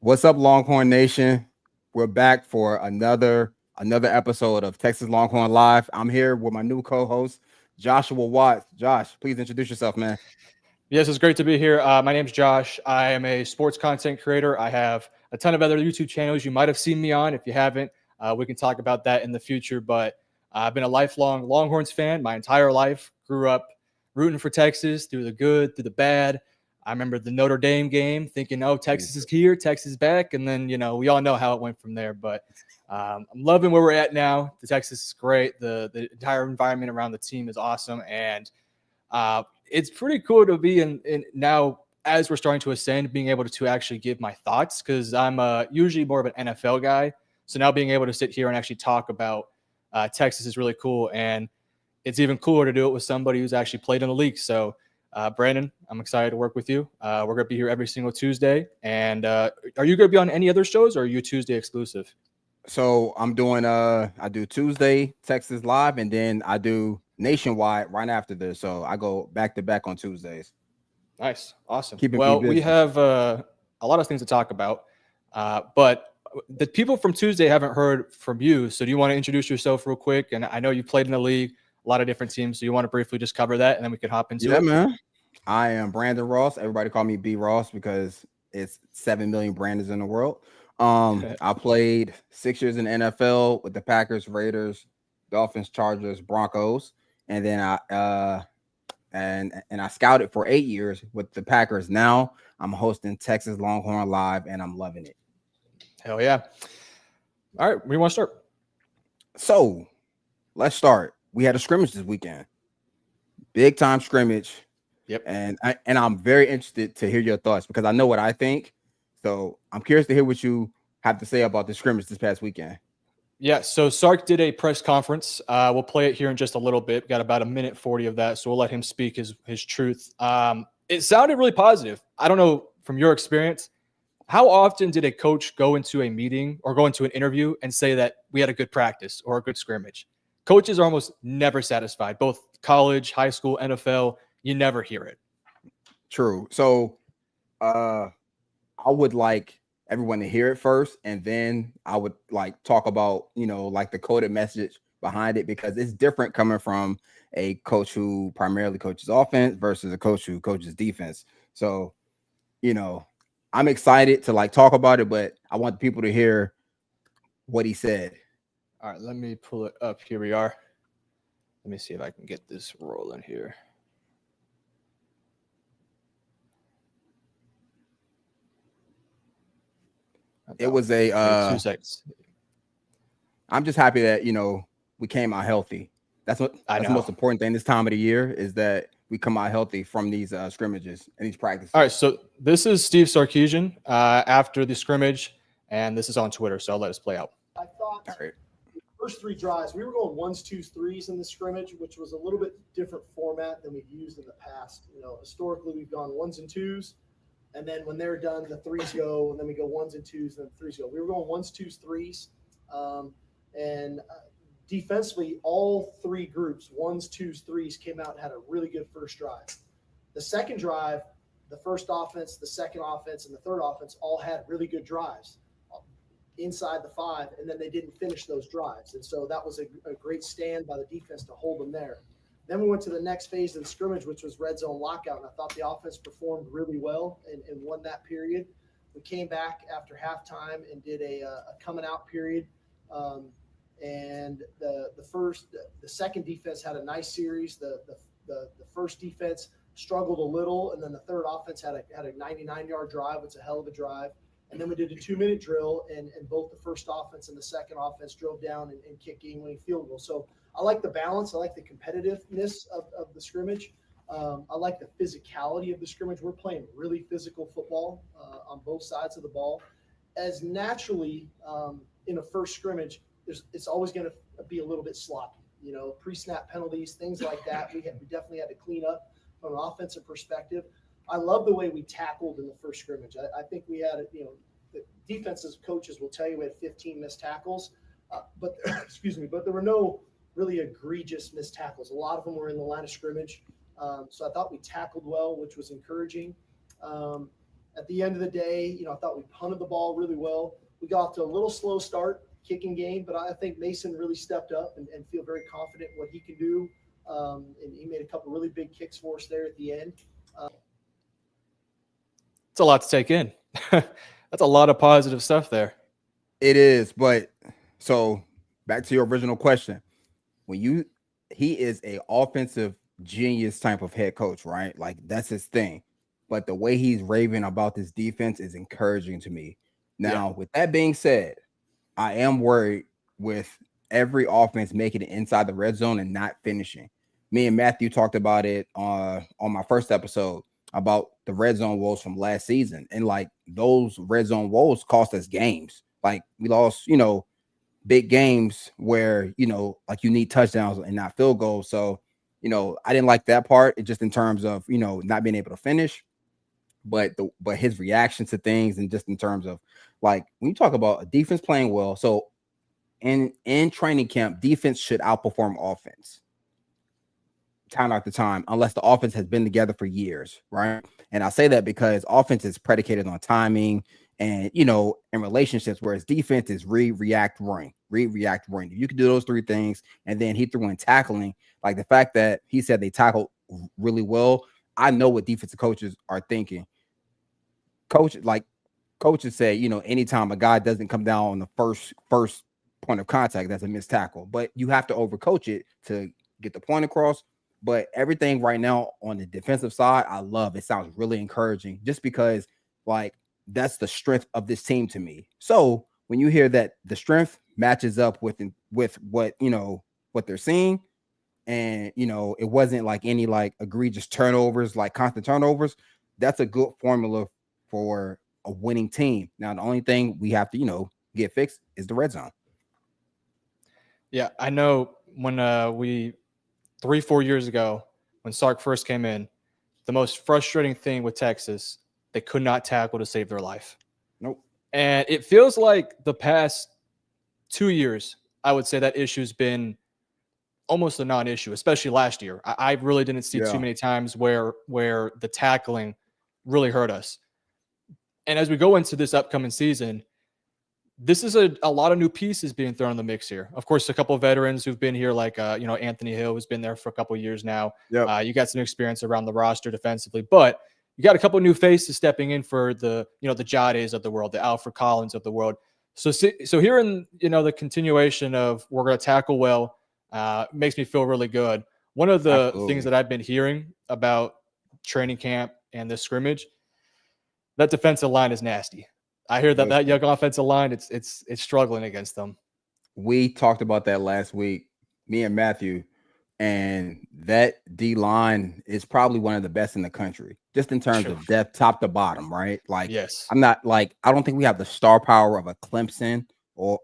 What's up, Longhorn Nation? We're back for another episode of Texas Longhorn Live. I'm here with my new co-host, Joshua Watts. Josh, please introduce yourself, man. Yes, it's great to be here. My name's Josh. I am a sports content creator. I have a ton of other YouTube channels you might have seen me on. If you haven't, we can talk about that in the future. But I've been a lifelong Longhorns fan my entire life. Grew up rooting for Texas through the good, through the bad. I remember the Notre Dame game thinking, oh, Texas is here, Texas is back. And then, we all know how it went from there. But I'm loving where we're at now. The Texas is great. The entire environment around the team is awesome. And it's pretty cool to be in now as we're starting to ascend, being able to actually give my thoughts because I'm usually more of an NFL guy. So now being able to sit here and actually talk about Texas is really cool. And it's even cooler to do it with somebody who's actually played in the league. So, Brandon, I'm excited to work with you. We're going to be here every single Tuesday. And are you going to be on any other shows or are you Tuesday exclusive? So I'm doing I do Tuesday Texas Live, and then I do Nationwide right after this. So I go back to back on Tuesdays. Nice. Awesome. Keeping me Well, we busy. have a lot of things to talk about, but the people from Tuesday haven't heard from you. So do you want to introduce yourself real quick? And I know you played in the league, a lot of different teams. So you want to briefly just cover that and then we can hop into Yeah, it? man. I am Brandon Ross. Everybody call me B Ross because it's 7 million Brandons in the world. I played 6 years in the NFL with the Packers, Raiders, Dolphins, Chargers, Broncos, and then I scouted for 8 years with the Packers. Now I'm hosting Texas Longhorn Live, and I'm loving it. Hell yeah. All right. Where do you want to start? So let's start. We had a scrimmage this weekend, big time scrimmage. Yep. And I'm very interested to hear your thoughts because I know what I think. So I'm curious to hear what you have to say about the scrimmage this past weekend. Yeah. So Sark did a press conference. We'll play it here in just a little bit. Got about a minute 40 of that. So we'll let him speak his truth. It sounded really positive. I don't know from your experience. How often did a coach go into a meeting or go into an interview and say that we had a good practice or a good scrimmage? Coaches are almost never satisfied, both college, high school, NFL. You never hear it. True. So I would like everyone to hear it first, and then I would like talk about, like the coded message behind it because it's different coming from a coach who primarily coaches offense versus a coach who coaches defense. So, you know, I'm excited to like talk about it, but I want the people to hear what he said. All right, let me pull it up. Here we are. Let me see if I can get this rolling here. It was a 2 seconds. I'm just happy that we came out healthy. That's I the know. most important thing this time of the year is that we come out healthy from these scrimmages and these practices. All right, so this is Steve Sarkisian after the scrimmage, and this is on Twitter, so I'll let us play out. I thought the first three drives, we were going ones, twos, threes in the scrimmage, which was a little bit different format than we've used in the past. Historically, we've gone ones and twos, and then when they're done, the threes go, and then we go ones and twos, and then the threes go. We were going ones, twos, threes, and defensively, all three groups, ones, twos, threes, came out and had a really good first drive. The second drive, the first offense, the second offense, and the third offense all had really good drives inside the 5, and then they didn't finish those drives. And so that was a great stand by the defense to hold them there. Then we went to the next phase of the scrimmage, which was red zone lockout, and I thought the offense performed really well and won that period. We came back after halftime and did a coming out period. And the second defense had a nice series. The first defense struggled a little, and then the third offense had a 99-yard drive. It's a hell of a drive. And then we did a 2-minute drill, and both the first offense and the second offense drove down and kicked game-winning field goal. So I like the balance. I like the competitiveness of the scrimmage. I like the physicality of the scrimmage. We're playing really physical football on both sides of the ball. As naturally, in a first scrimmage, it's always going to be a little bit sloppy. Pre-snap penalties, things like that. We definitely had to clean up from an offensive perspective. I love the way we tackled in the first scrimmage. I think we had, the defensive coaches will tell you we had 15 missed tackles, but there were no really egregious missed tackles. A lot of them were in the line of scrimmage. So I thought we tackled well, which was encouraging. And at the end of the day, I thought we punted the ball really well. We got off to a little slow start kicking game, but I think Mason really stepped up and feel very confident what he can do. And he made a couple really big kicks for us there at the end. It's a lot to take in. That's a lot of positive stuff there. It is, but so back to your original question. He is a offensive genius type of head coach, right? Like that's his thing. But the way he's raving about this defense is encouraging to me. Now, with that being said, I am worried with every offense making it inside the red zone and not finishing. Me and Matthew talked about it on my first episode about the red zone woes from last season. And like those red zone woes cost us games. Like we lost, big games where, like you need touchdowns and not field goals. So, I didn't like that part. It just in terms of, not being able to finish. But his reaction to things and just in terms of like when you talk about a defense playing well, so in training camp, defense should outperform offense time after time, unless the offense has been together for years, right? And I say that because offense is predicated on timing and in relationships, whereas defense is react, run. If you can do those three things, and then he threw in tackling, like the fact that he said they tackled really well. I know what defensive coaches are thinking. Coaches say, anytime a guy doesn't come down on the first point of contact, that's a missed tackle. But you have to overcoach it to get the point across. But everything right now on the defensive side, I love. It sounds really encouraging just because, like, that's the strength of this team to me. So when you hear that the strength matches up with what, what they're seeing, and it wasn't like any like egregious turnovers, like constant turnovers, that's a good formula for a winning team. Now the only thing we have to get fixed is the red zone. Yeah, I know when 3-4 years ago when Sark first came in, the most frustrating thing with Texas, they could not tackle to save their life. Nope. And it feels like the past 2 years, I would say that issue's been almost a non-issue, especially last year. I really didn't see too many times where the tackling really hurt us. And as we go into this upcoming season, this is a lot of new pieces being thrown in the mix here. Of course, a couple of veterans who've been here, like Anthony Hill, who's been there for a couple of years now. Yep. You got some experience around the roster defensively, but you got a couple of new faces stepping in for the Jades of the world, the Alfred Collins of the world. So here in the continuation of we're going to tackle well, makes me feel really good. One of the things that I've been hearing about training camp and this scrimmage, that defensive line is nasty. I hear that young offensive line, it's struggling against them. We talked about that last week, me and Matthew, and that D line is probably one of the best in the country, just in terms of depth, top to bottom, right? Like, yes, I don't think we have the star power of a Clemson or,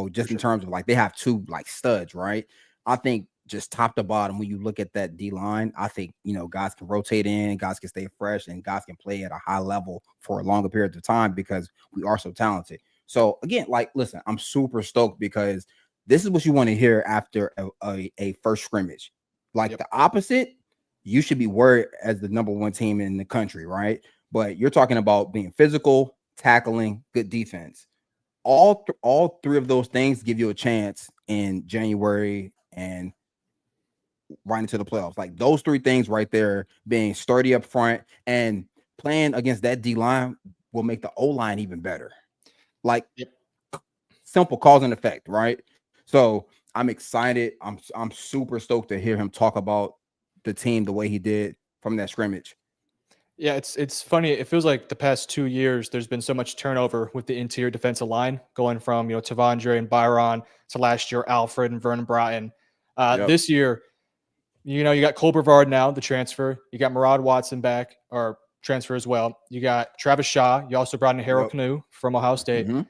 just in terms of like they have two like studs, right? I think just top to bottom, when you look at that D line, I think, guys can rotate in, guys can stay fresh, and guys can play at a high level for a longer period of time because we are so talented. So again, like, listen, I'm super stoked because this is what you want to hear after a first scrimmage. Like the opposite, you should be worried as the number one team in the country, right? But you're talking about being physical, tackling, good defense. All three of those things give you a chance in January and right into the playoffs. Like those three things right there, being sturdy up front and playing against that D line will make the O line even better. Like simple cause and effect, right? So I'm excited. I'm super stoked to hear him talk about the team the way he did from that scrimmage. Yeah, it's funny. It feels like the past 2 years there's been so much turnover with the interior defensive line, going from Tavondre and Byron to last year Alfred and Vernon Broughton. This year, you got Cole Brevard now, the transfer. You got Murad Watson back, or transfer as well. You got Travis Shaw. You also brought in Harold Canoe from Ohio State. Mm-hmm.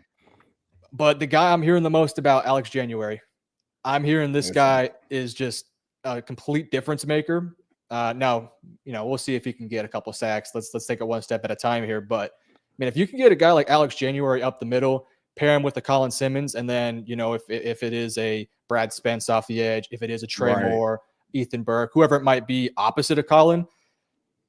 But the guy I'm hearing the most about, Alex January. I'm hearing this guy is just a complete difference maker. Now, we'll see if he can get a couple sacks. Let's take it one step at a time here. But I mean, if you can get a guy like Alex January up the middle, pair him with the Colin Simmons, and then if it is a Brad Spence off the edge, if it is a Trey Moore, Ethan Burke, whoever it might be opposite of Colin,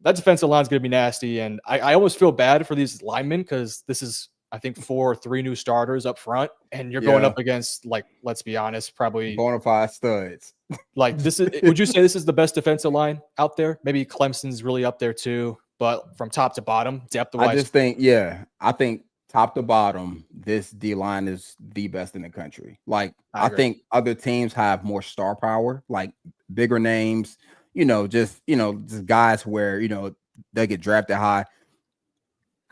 that defensive line is going to be nasty. And I almost feel bad for these linemen because this is, I think, 4 or 3 new starters up front. And you're going up against, like, let's be honest, probably bona fide studs. Like, this is, would you say this is the best defensive line out there? Maybe Clemson's really up there too, but from top to bottom, depth-wise. I just think, I think top to bottom, this D line is the best in the country. Like, I think other teams have more star power, like bigger names, just guys where, they get drafted high.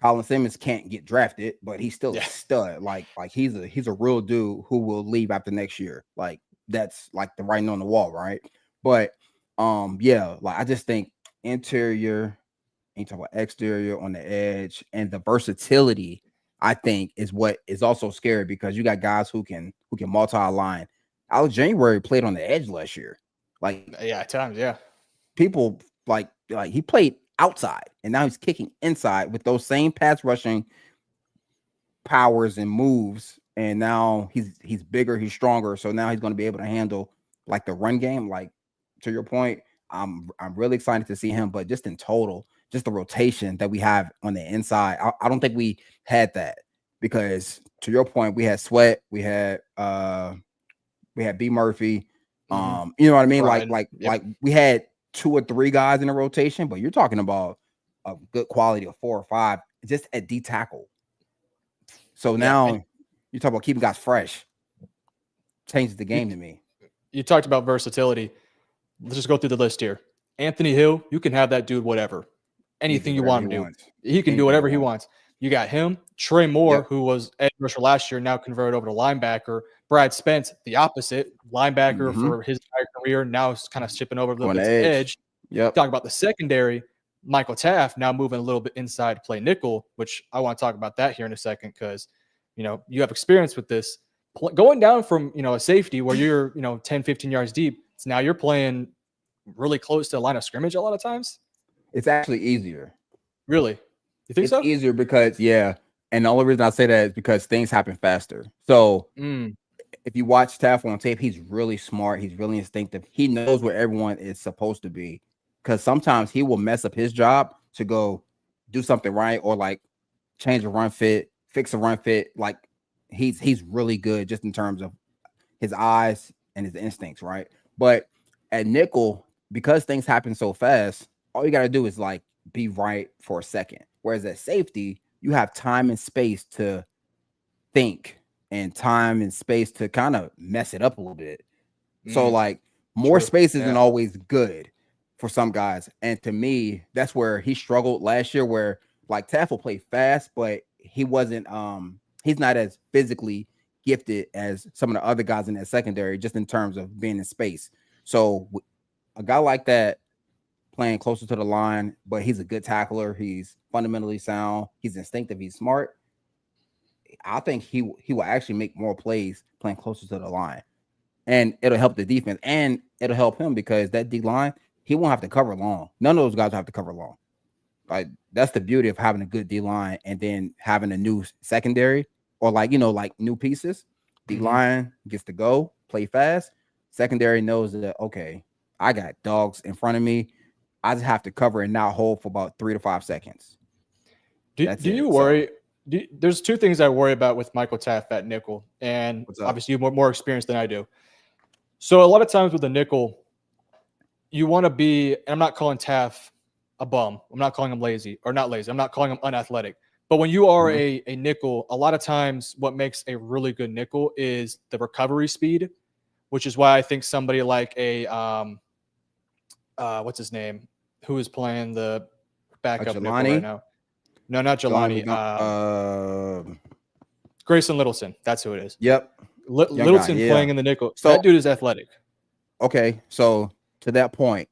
Colin Simmons can't get drafted, but he's still a stud. Like he's a real dude who will leave after next year. Like, that's like the writing on the wall, right? But like I just think interior, you talk about exterior on the edge, and the versatility, I think, is what is also scary because you got guys who can multi-align. Alex January played on the edge last year. Like, at times, people like he played outside and now he's kicking inside with those same pass rushing powers and moves. And now he's bigger, he's stronger. So now he's going to be able to handle like the run game. Like, to your point, I'm really excited to see him. But just in total, just the rotation that we have on the inside, I don't think we had that because, to your point, we had Sweat, we had B Murphy. You know what I mean? Right. Like we had 2 or 3 guys in the rotation, but you're talking about a good quality of 4 or 5 just at D tackle. So now you talk about keeping guys fresh. Changes the game to me. You talked about versatility. Let's just go through the list here. Anthony Hill, you can have that dude whatever. Anything you want him to do. He can do whatever he wants. You got him. Trey Moore, who was edge rusher last year, now converted over to linebacker. Brad Spence, the opposite. Linebacker for his entire career, now is kind of shipping over a little bit to edge. Talk about the secondary. Michael Taft now moving a little bit inside to play nickel, which I want to talk about that here in a second because, you have experience with this. Going down from, a safety where you're, 10, 15 yards deep, so now you're playing really close to the line of scrimmage a lot of times. It's actually easier. Really? You think so? It's easier because, and the only reason I say that is because things happen faster. So if you watch Taft on tape, he's really smart. He's really instinctive. He knows where everyone is supposed to be because sometimes he will mess up his job to go do something right or like change a run fit, fix a run fit. Like he's really good just in terms of his eyes and his instincts, right? But at nickel, because things happen so fast, all you got to do is like be right for a second. Whereas at safety, you have time and space to think and time and space to kind of mess it up a little bit. So like more space isn't always good for some guys. And to me, that's where he struggled last year, where like Taft will play fast, but he wasn't he's not as physically gifted as some of the other guys in that secondary, just in terms of being in space. So a guy like that playing closer to the line, but he's a good tackler. He's fundamentally sound. He's instinctive. He's smart. I think he will actually make more plays playing closer to the line, and it'll help the defense, and it'll help him because that D line, he won't have to cover long. None of those guys have to cover long. Like, that's the beauty of having a good D line and then having a new secondary or like new pieces. D line gets to go play fast. Secondary knows that, okay, I got dogs in front of me. I just have to cover and not hold for about 3 to 5 seconds. Do you worry? There's 2 things I worry about with Michael Taft at nickel, and obviously you have more experience than I do. So a lot of times with the nickel, you want to be, and I'm not calling Taft a bum. I'm not calling him lazy or not lazy. I'm not calling him unathletic. But when you are a nickel, a lot of times what makes a really good nickel is the recovery speed, which is why I think somebody like a what's his name, who is playing the backup nickel right now? No, not Jelani. Grayson Littleton. That's who it is. Yep. Littleton playing in the nickel. So that dude is athletic. Okay, so to that point,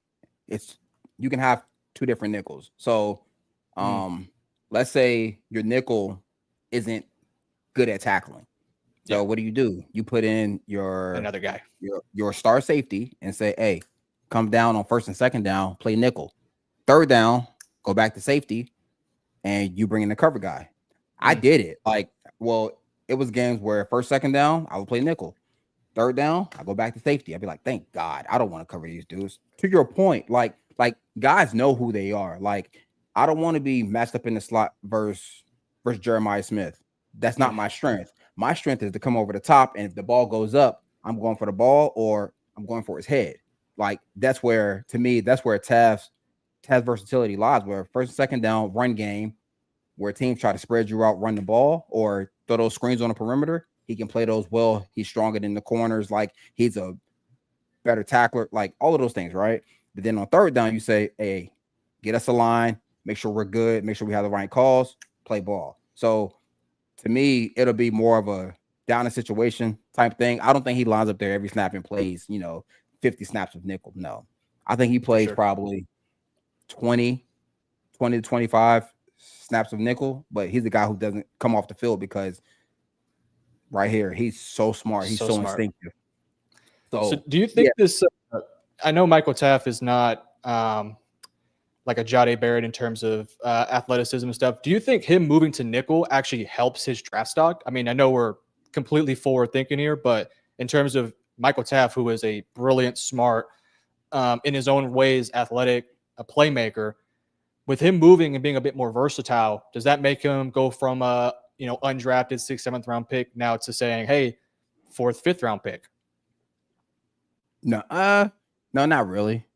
you can have 2 different nickels. So let's say your nickel isn't good at tackling. So what do? You put in another guy, your star safety, and say, hey, come down on 1st and 2nd down, play nickel. 3rd down, go back to safety, and you bring in the cover guy. I did it. It was games where 1st, 2nd down, I would play nickel. 3rd down, I go back to safety. I'd be like, thank God, I don't want to cover these dudes. To your point, like like guys know who they are. Like I don't want to be matched up in the slot versus Jeremiah Smith. That's not my strength. My strength is to come over the top, and if the ball goes up, I'm going for the ball or I'm going for his head. Like that's where, to me, that's where Tav's versatility lies. Where first and second down, run game, where teams try to spread you out, run the ball, or throw those screens on the perimeter. He can play those well. He's stronger than the corners. Like he's a better tackler. Like all of those things, right? But then on third down, you say, "Hey, get us a line. Make sure we're good. Make sure we have the right calls. Play ball." So to me, it'll be more of a down a situation type thing. I don't think he lines up there every snap and plays, 50 snaps of nickel. No, I think he plays probably 20 to 25 snaps of nickel, but he's the guy who doesn't come off the field because right here, he's so smart. He's so instinctive. So do you think this, I know Michael Taft is not like a Jade Barrett in terms of athleticism and stuff. Do you think him moving to nickel actually helps his draft stock? I mean, I know we're completely forward thinking here, but in terms of Michael Taft, who is a brilliant, smart, in his own ways, athletic, a playmaker, with him moving and being a bit more versatile, does that make him go from a undrafted 6th, 7th round pick now to saying, hey, 4th, 5th round pick? No, not really.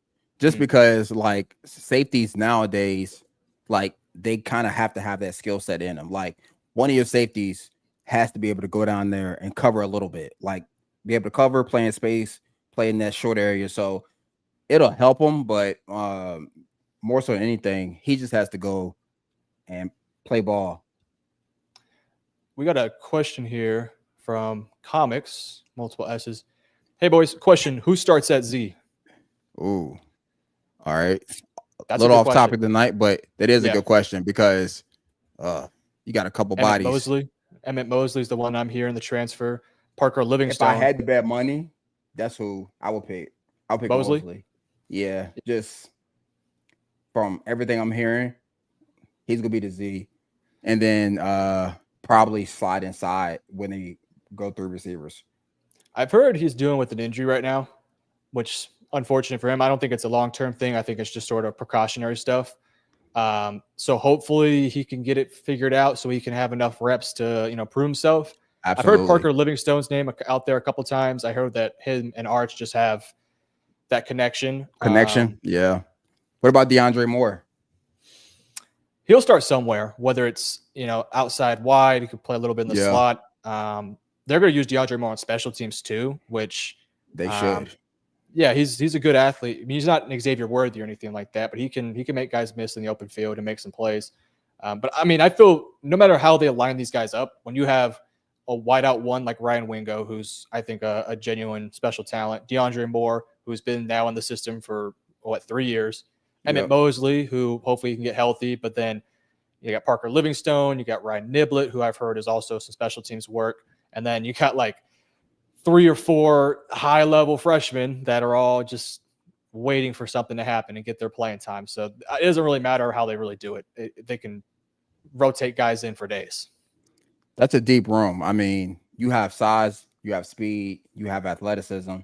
Just because like safeties nowadays, like they kind of have to have that skill set in them. Like one of your safeties has to be able to go down there and cover a little bit, like be able to cover, play in space, play in that short area. So it'll help him, but more so than anything, he just has to go and play ball. We got a question here from Comics, multiple S's. Hey boys, question: who starts at Z? Ooh. All right. That's a little off topic tonight, but that is a good question because you got a couple bodies. Emmett Mosley's the one I'm here in the transfer. Parker Livingstone. If I had to bet money, that's who I would pick. I'll pick Mosley. Yeah, just from everything I'm hearing, he's gonna be the Z, and then probably slide inside when they go through receivers. I've heard he's dealing with an injury right now, which unfortunate for him. I don't think it's a long-term thing. I think it's just sort of precautionary stuff. So hopefully he can get it figured out so he can have enough reps to, prove himself. Absolutely. I've heard Parker Livingstone's name out there a couple times. I heard that him and Arch just have that connection. Yeah. What about DeAndre Moore? He'll start somewhere, whether it's, outside wide. He could play a little bit in the slot. They're going to use DeAndre Moore on special teams too, which they should. Yeah, he's a good athlete. I mean, he's not an Xavier Worthy or anything like that, but he can make guys miss in the open field and make some plays. But I mean, I feel no matter how they line these guys up, when you have a wideout one like Ryan Wingo, who's I think a genuine special talent, DeAndre Moore, who's been now in the system for 3 years, Emmett Mosley, who hopefully can get healthy, but then you got Parker Livingstone, you got Ryan Niblett, who I've heard is also some special teams work, and then you got like 3 or 4 high-level freshmen that are all just waiting for something to happen and get their playing time. So it doesn't really matter how they really do it. They can rotate guys in for days. That's a deep room. I mean, you have size, you have speed, you have athleticism.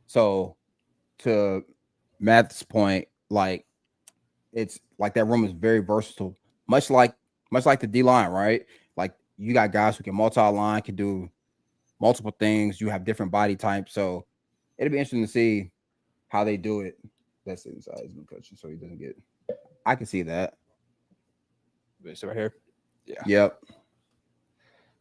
So to Matt's point, like it's like that room is very versatile, much like the D-line, right? Like you got guys who can multi-line, can do multiple things. You have different body types, so it'll be interesting to see how they do it. That's inside his new coach, so he doesn't get. I can see that. So right here, Yep.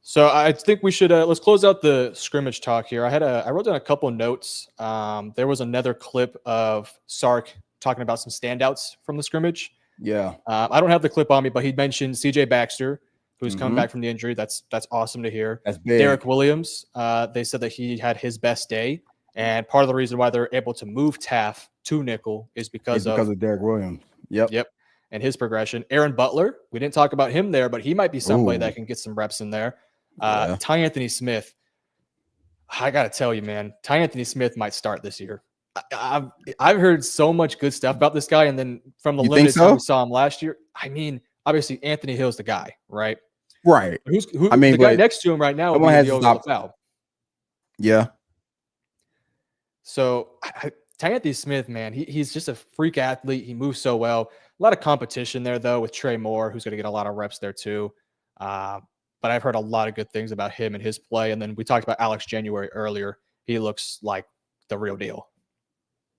So I think we should let's close out the scrimmage talk here. I wrote down a couple of notes. There was another clip of Sark talking about some standouts from the scrimmage. Yeah. I don't have the clip on me, but he mentioned CJ Baxter, who's coming back from the injury. That's awesome to hear. That's big. Derek Williams, they said that he had his best day. And part of the reason why they're able to move Taft to nickel is because of Derek Williams. Yep. And his progression. Aaron Butler, we didn't talk about him there, but he might be somebody that can get some reps in there. Ty Anthony Smith, I got to tell you, man, Ty Anthony Smith might start this year. I've heard so much good stuff about this guy. And then from the limited time we saw him last year, I mean, obviously Anthony Hill's the guy, right? Right. The guy next to him right now would be the Foul. Yeah. So Tyanthe Smith, man, he's just a freak athlete. He moves so well. A lot of competition there, though, with Trey Moore, who's going to get a lot of reps there, too. But I've heard a lot of good things about him and his play. And then we talked about Alex January earlier. He looks like the real deal.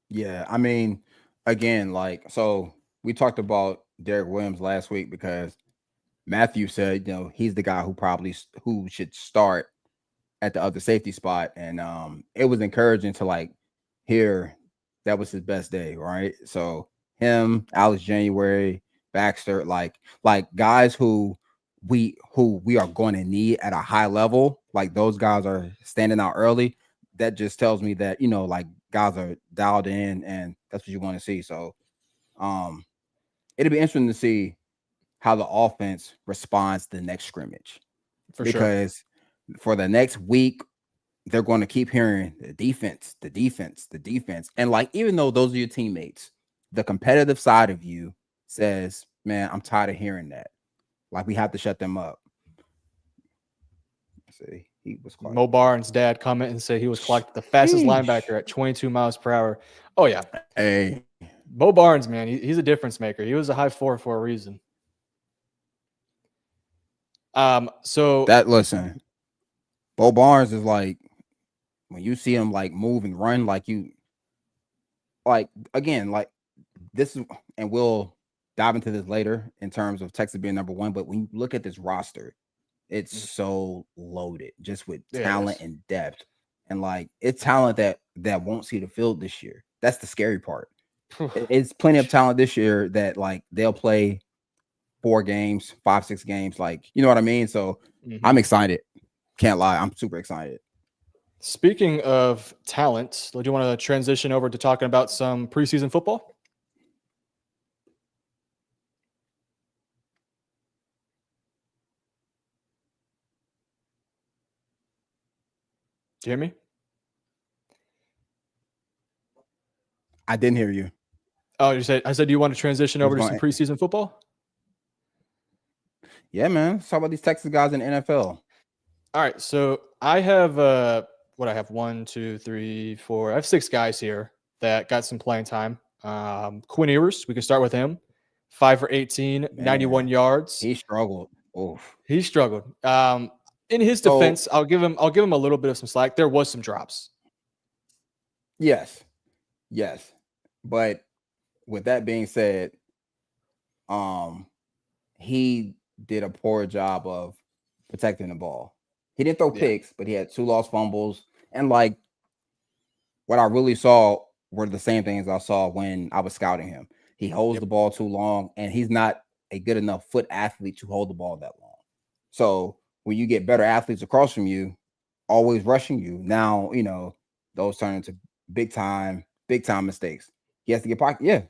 Yeah, I mean, again, like, so we talked about Derek Williams last week because Matthew said, he's the guy who should start at the other safety spot. And it was encouraging to like hear that was his best day, right? So him, Alex January, Baxter, like guys who we are going to need at a high level, like those guys are standing out early. That just tells me that, like guys are dialed in and that's what you want to see. So it'll be interesting to see how the offense responds to the next scrimmage. Because for the next week, they're going to keep hearing the defense. And like, even though those are your teammates, the competitive side of you says, man, I'm tired of hearing that. Like, we have to shut them up. Let's see, he was clocked. Mo Barnes' dad comment and say he was clocked the fastest linebacker at 22 miles per hour. Oh, yeah. Hey. Mo Barnes, man, he's a difference maker. He was a high 4 for a reason. Listen, Bo Barnes is like, when you see him like move and run, like again, like this is, and we'll dive into this later in terms of Texas being number 1. But when you look at this roster, it's so loaded just with talent and depth. And like, it's talent that won't see the field this year. That's the scary part. It's plenty of talent this year that like they'll play 4 games, 5, 6 games. Like, you know what I mean? So I'm excited. Can't lie. I'm super excited. Speaking of talent, do you want to transition over to talking about some preseason football? Do you hear me? I didn't hear you. Oh, I said, do you want to transition over to some preseason football? Yeah, man. Let's talk about these Texas guys in the NFL. All right. So I have, I have 1, 2, 3, 4. I have 6 guys here that got some playing time. Quinn Ewers, we can start with him. 5 for 18, man, 91 yards. He struggled. Oof. He struggled. In his defense, I'll give him a little bit of some slack. There was some drops. Yes. But with that being said, he did a poor job of protecting the ball. He didn't throw picks, but he had 2 lost fumbles. And like, what I really saw were the same things I saw when I was scouting him. He holds the ball too long, and he's not a good enough foot athlete to hold the ball that long. So when you get better athletes across from you, always rushing you, now, those turn into big time mistakes. He has to get pocket. Yeah.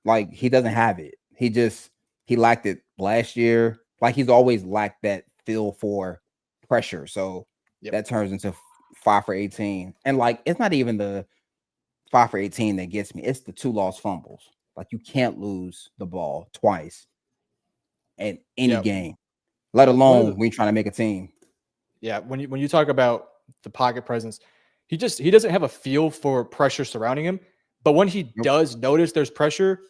Like, he doesn't have it. He lacked it last year. Like, he's always lacked that feel for pressure. So that turns into 5 for 18. And like, it's not even the 5 for 18 that gets me. It's the 2 lost fumbles. Like, you can't lose the ball twice in any game, let alone when you're trying to make a team. Yeah. When you talk about the pocket presence, he doesn't have a feel for pressure surrounding him. But when he does notice there's pressure,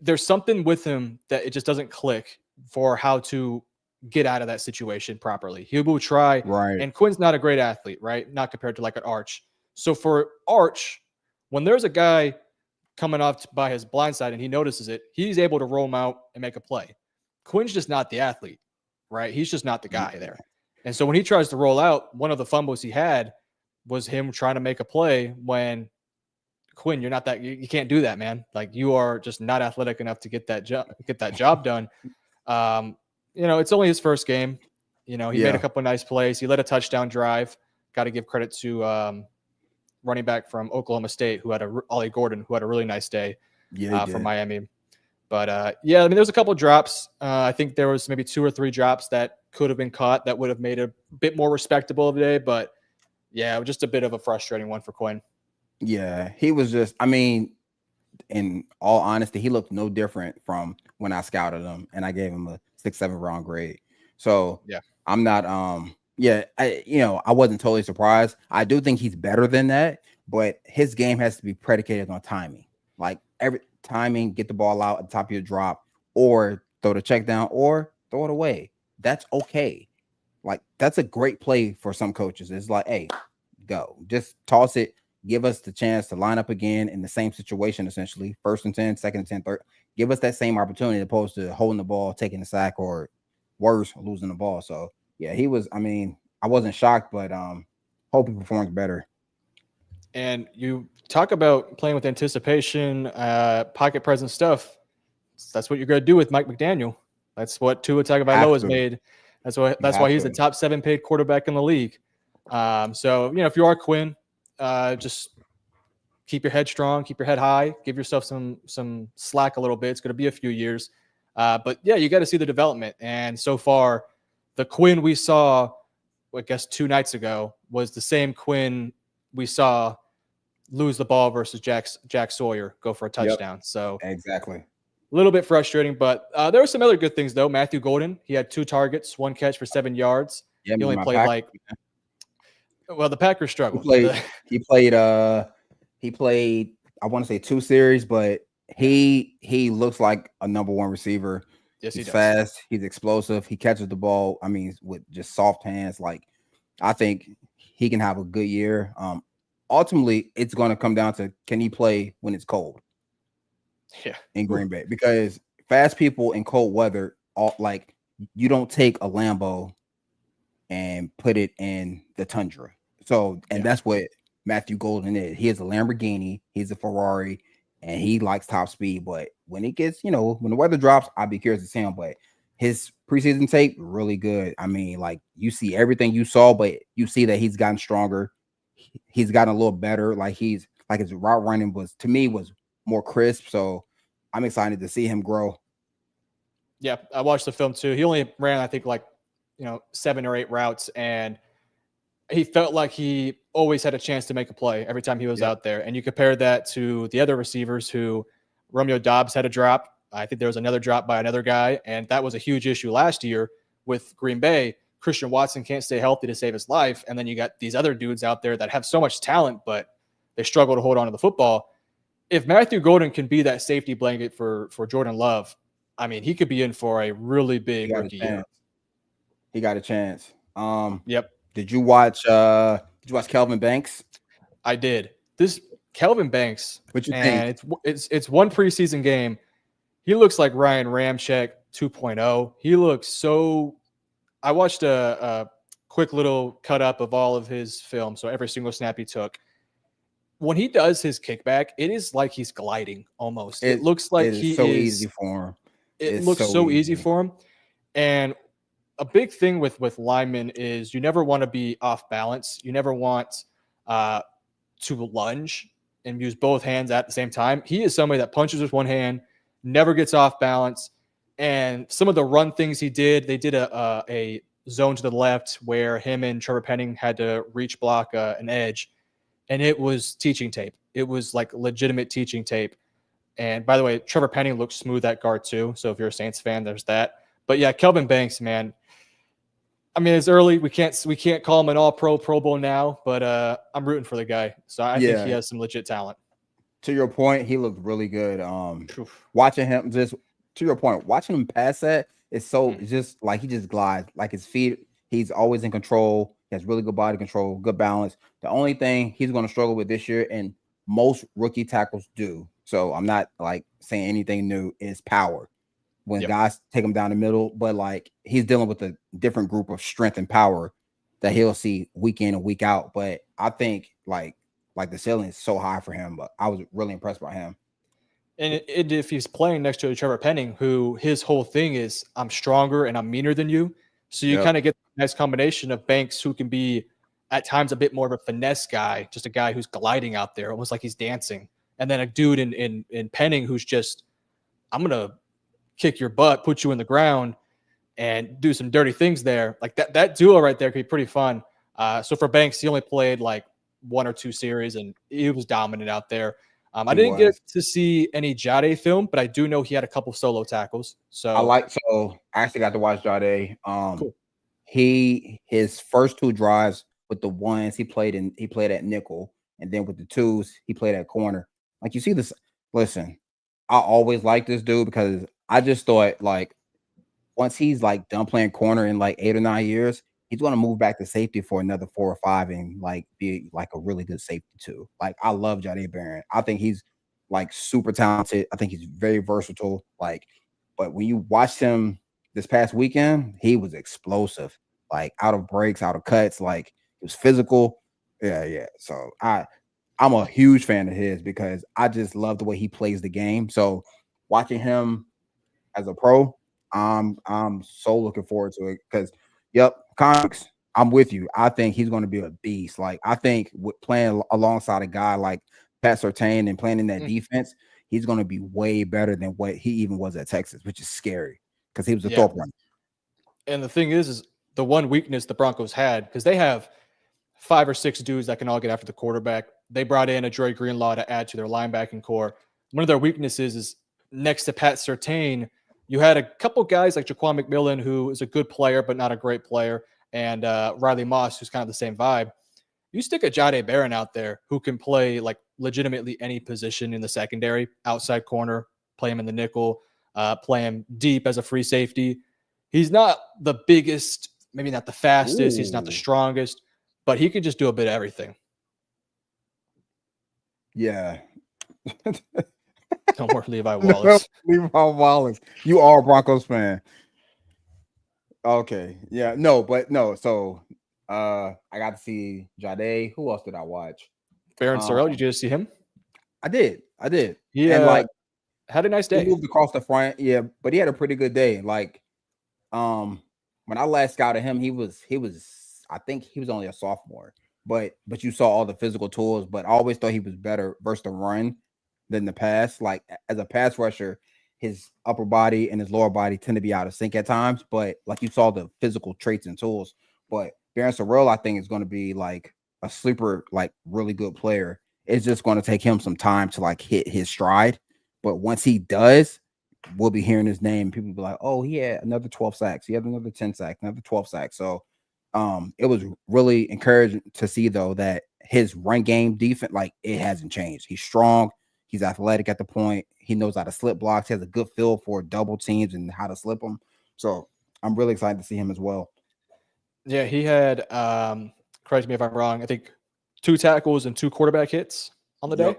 there's something with him that it just doesn't click for how to get out of that situation properly. He will try. Right. And Quinn's not a great athlete, right? Not compared to like an Arch. So for Arch, when there's a guy coming off by his blind side and he notices it, he's able to roll him out and make a play. Quinn's just not the athlete, right? He's just not the guy there. And so when he tries to roll out, one of the fumbles he had was him trying to make a play when Quinn, you're not that, you can't do that, man. Like, you are just not athletic enough to get that job done. It's only his first game. He made a couple of nice plays. He led a touchdown drive. Got to give credit to running back from Oklahoma State, Ollie Gordon, who had a really nice day from Miami. But there's a couple of drops. I think there was maybe 2 or 3 drops that could have been caught that would have made it a bit more respectable of a day. But yeah, just a bit of a frustrating one for Quinn. Yeah, he was just, in all honesty, he looked no different from when I scouted him and I gave him a 6-7 round grade. So I'm not, I wasn't totally surprised. I do think he's better than that, but his game has to be predicated on timing. Like every timing, get the ball out at the top of your drop, or throw the check down, or throw it away. That's okay. Like that's a great play for some coaches. It's like, hey, go, just toss it. Give us the chance to line up again in the same situation, essentially. 1st and 10, 2nd and 10, third. Give us that same opportunity opposed to holding the ball, taking the sack, or worse, losing the ball. So yeah, he was. I mean, I wasn't shocked, but hope he performs better. And you talk about playing with anticipation, pocket presence stuff. That's what you're going to do with Mike McDaniel. That's what Tua Tagovailoa has made. That's why he's the top 7 paid quarterback in the league. So if you are Quinn, just keep your head strong, keep your head high, give yourself some slack a little bit. It's going to be a few years, but yeah, you got to see the development. And so far, the Quinn we saw, I guess 2 nights ago, was the same Quinn we saw lose the ball versus Jack Sawyer, go for a touchdown. Yep. So exactly. A little bit frustrating, but there were some other good things though. Matthew Golden, he had 2 targets, 1 catch for 7 yards. Yeah, he only played the Packers struggled. He played I want to say 2 series, but he looks like a number 1 receiver. Yes, he's fast, he's explosive, he catches the ball, I mean, with just soft hands. Like I think he can have a good year. Ultimately, it's going to come down to, can he play when it's cold? Yeah, in Green Bay, because fast people in cold weather, like you don't take a Lambo and put it in the tundra. So, and that's what Matthew Golden is. He is a Lamborghini, he's a Ferrari, and he likes top speed. But when it gets, when the weather drops, I'll be curious to see him. But his preseason tape, really good. I mean, like you see everything you saw, but you see that he's gotten stronger. He's gotten a little better. Like his route running was more crisp. So I'm excited to see him grow. Yeah, I watched the film too. He only ran, I think, 7 or 8 routes, and he felt like he always had a chance to make a play every time he was out there. And you compare that to the other receivers who Romeo Doubs had a drop. I think there was another drop by another guy, and that was a huge issue last year with Green Bay. Christian Watson can't stay healthy to save his life, and then you got these other dudes out there that have so much talent, but they struggle to hold on to the football. If Matthew Golden can be that safety blanket for Jordan Love, I mean, he could be in for a really big rookie year. He got a chance. Yep. Did you watch Kelvin Banks? I did. This Kelvin Banks, what you think? It's 1 preseason game. He looks like Ryan Ramczyk 2.0. He looks so. I watched a quick little cut up of all of his film, so every single snap he took. When he does his kickback, it is like he's gliding almost. It looks like easy for him. It looks so easy for him. And a big thing with linemen is you never want to be off balance. You never want to lunge and use both hands at the same time. He is somebody that punches with one hand, never gets off balance. And some of the run things he did, they did a zone to the left where him and Trevor Penning had to reach block an edge. And it was teaching tape. It was like legitimate teaching tape. And by the way, Trevor Penning looks smooth at guard too. So if you're a Saints fan, there's that. But yeah, Kelvin Banks, man. I mean, it's early. We can't call him an All-Pro, Pro Bowl now, but I'm rooting for the guy. So I think he has some legit talent. To your point, he looked really good. Watching him, just to your point, watching him pass that is so just like he just glides, like his feet. He's always in control. He has really good body control, good balance. The only thing he's going to struggle with this year, and most rookie tackles do, so I'm not like saying anything new, is power. When guys take him down the middle, but like he's dealing with a different group of strength and power that he'll see week in and week out. But I think like the ceiling is so high for him. But I was really impressed by him. And if he's playing next to Trevor Penning, who his whole thing is I'm stronger and I'm meaner than you, so you kind of get a nice combination of Banks, who can be at times a bit more of a finesse guy, just a guy who's gliding out there, almost like he's dancing, and then a dude in Penning who's just, I'm gonna kick your butt, put you in the ground, and do some dirty things there. Like that duo right there could be pretty fun. So for Banks, he only played like 1 or 2 series, and he was dominant out there. I didn't get to see any Jade film, but I do know he had a couple solo tackles. So I actually got to watch Jade. Cool. His first 2 drives with the ones he played at nickel, and then with the twos, he played at corner. Like you see this. Listen, I always liked this dude because I just thought like once he's like done playing corner in like 8 or 9 years, he's going to move back to safety for another 4 or 5 and like be like a really good safety too. Like I love Jahdae Barron. I think he's like super talented. I think he's very versatile. Like, but when you watched him this past weekend, he was explosive. Like out of breaks, out of cuts. Like he was physical. Yeah. So I'm a huge fan of his because I just love the way he plays the game. So watching him as a pro, I'm so looking forward to it because, yep, comics. I'm with you. I think he's going to be a beast. Like I think with playing alongside a guy like Pat Surtain and playing in that defense, he's going to be way better than what he even was at Texas, which is scary because he was a throw runner. And the thing is the one weakness the Broncos had because they have 5 or 6 dudes that can all get after the quarterback. They brought in a Dre Greenlaw to add to their linebacking core. One of their weaknesses is next to Pat Surtain, you had a couple guys like Jaquan McMillan, who is a good player, but not a great player, and Riley Moss, who's kind of the same vibe. You stick a Jahdae Barron out there who can play like legitimately any position in the secondary, outside corner, play him in the nickel, play him deep as a free safety. He's not the biggest, maybe not the fastest. He's not the strongest, but he could just do a bit of everything. Yeah. Don't worry, Levi Wallace. Levi Wallace. You are a Broncos fan. Okay. Yeah. No. So I got to see Jahdae. Who else did I watch? Barron Sorrell. Did you just see him? I did. He and like had a nice day. He moved across the front. Yeah, but he had a pretty good day. Like when I last scouted him, he was I think he was only a sophomore. But you saw all the physical tools. But I always thought he was better versus the run than the pass. Like as a pass rusher, his upper body and his lower body tend to be out of sync at times. But like you saw the physical traits and tools. But Barron Sorrell, I think, is going to be like a sleeper, like really good player. It's just going to take him some time to like hit his stride. But once he does, we'll be hearing his name. People will be like, oh, he had another 12 sacks. He had another 10 sacks, another 12 sacks. So it was really encouraging to see, though, that his run game defense, like it hasn't changed. He's strong. He's athletic at the point. He knows how to slip blocks. He has a good feel for double teams and how to slip them. So I'm really excited to see him as well. Yeah, he had, correct me if I'm wrong, I think 2 tackles and 2 quarterback hits on the day.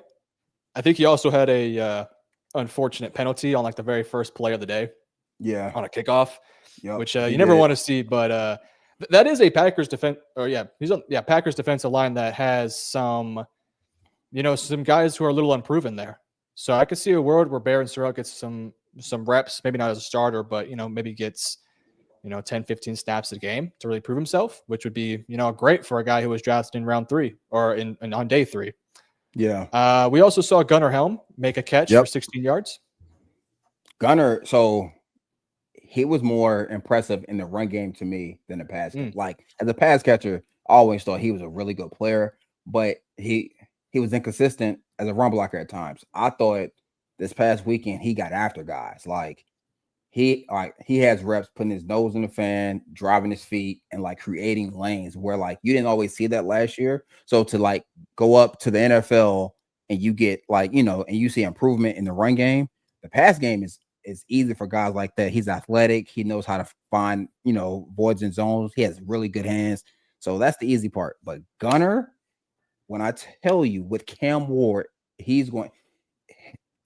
I think he also had a unfortunate penalty on like the very first play of the day. Yeah. On a kickoff, which you never want to see. But that is a Packers defense. Packers defensive line that has some guys who are a little unproven there. So I could see a world where Barron Sorrell gets some reps, maybe not as a starter, but maybe gets 10, 15 snaps a game to really prove himself, which would be great for a guy who was drafted in round 3 or on day 3. Yeah. We also saw Gunnar Helm make a catch for 16 yards. Gunnar, so he was more impressive in the run game to me than the pass game. Like as a pass catcher, I always thought he was a really good player, but he was inconsistent as a run blocker at times. I thought this past weekend he got after guys. Like he has reps putting his nose in the fan, driving his feet, and like creating lanes where like you didn't always see that last year. So to like go up to the NFL and you get like, and you see improvement in the run game, the pass game is easy for guys like that. He's athletic. He knows how to find, voids and zones. He has really good hands. So that's the easy part. But Gunnar, when I tell you with Cam Ward, he's going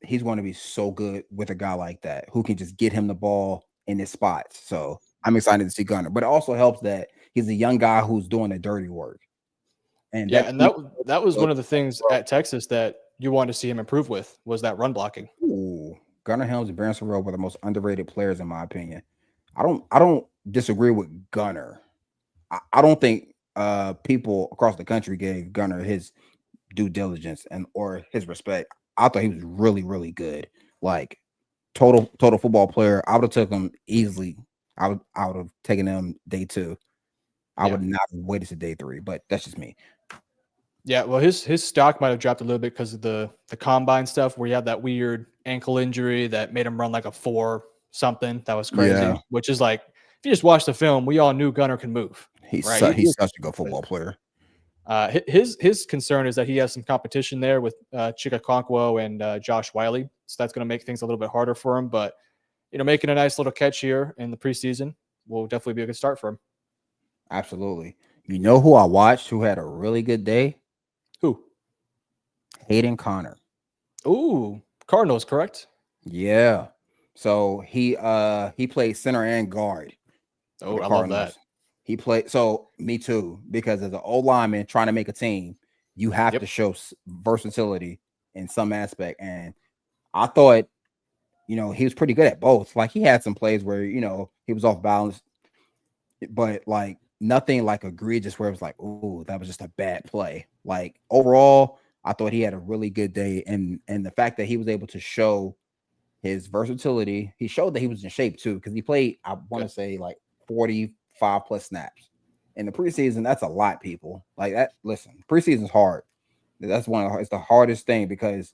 to be so good with a guy like that who can just get him the ball in his spots. So I'm excited to see Gunnar. But it also helps that he's a young guy who's doing the dirty work. And that was one of the things at Texas that you wanted to see him improve with was that run blocking. Ooh, Gunnar Helms and Barron Sorrell were the most underrated players in my opinion. I don't disagree with Gunnar. I don't think people across the country gave Gunnar his due diligence or his respect. I thought he was really, really good. Like total football player. I would have took him easily. I would have taken him day 2. I would not have waited to day 3, but that's just me. Yeah, well, his stock might have dropped a little bit because of the combine stuff where he had that weird ankle injury that made him run like a 4 something. That was crazy. Which is like, if you just watch the film, we all knew Gunnar can move. He's such a good football player. His concern is that he has some competition there with Chika Okonkwo and Josh Wiley, so that's going to make things a little bit harder for him. But making a nice little catch here in the preseason will definitely be a good start for him. Absolutely. You know who I watched who had a really good day? Who? Hayden Connor. Ooh, Cardinals, correct? Yeah. So he played center and guard. Oh, I love that. He played. So me too, because as an old lineman trying to make a team, you have to show versatility in some aspect. And I thought, he was pretty good at both. Like he had some plays where, he was off balance, but like nothing like egregious where it was like, oh, that was just a bad play. Like overall, I thought he had a really good day. And the fact that he was able to show his versatility, he showed that he was in shape too, because he played, I want to say like 45 plus snaps in the preseason. That's a lot, people. Like that. Listen, preseason is hard. That's it's the hardest thing because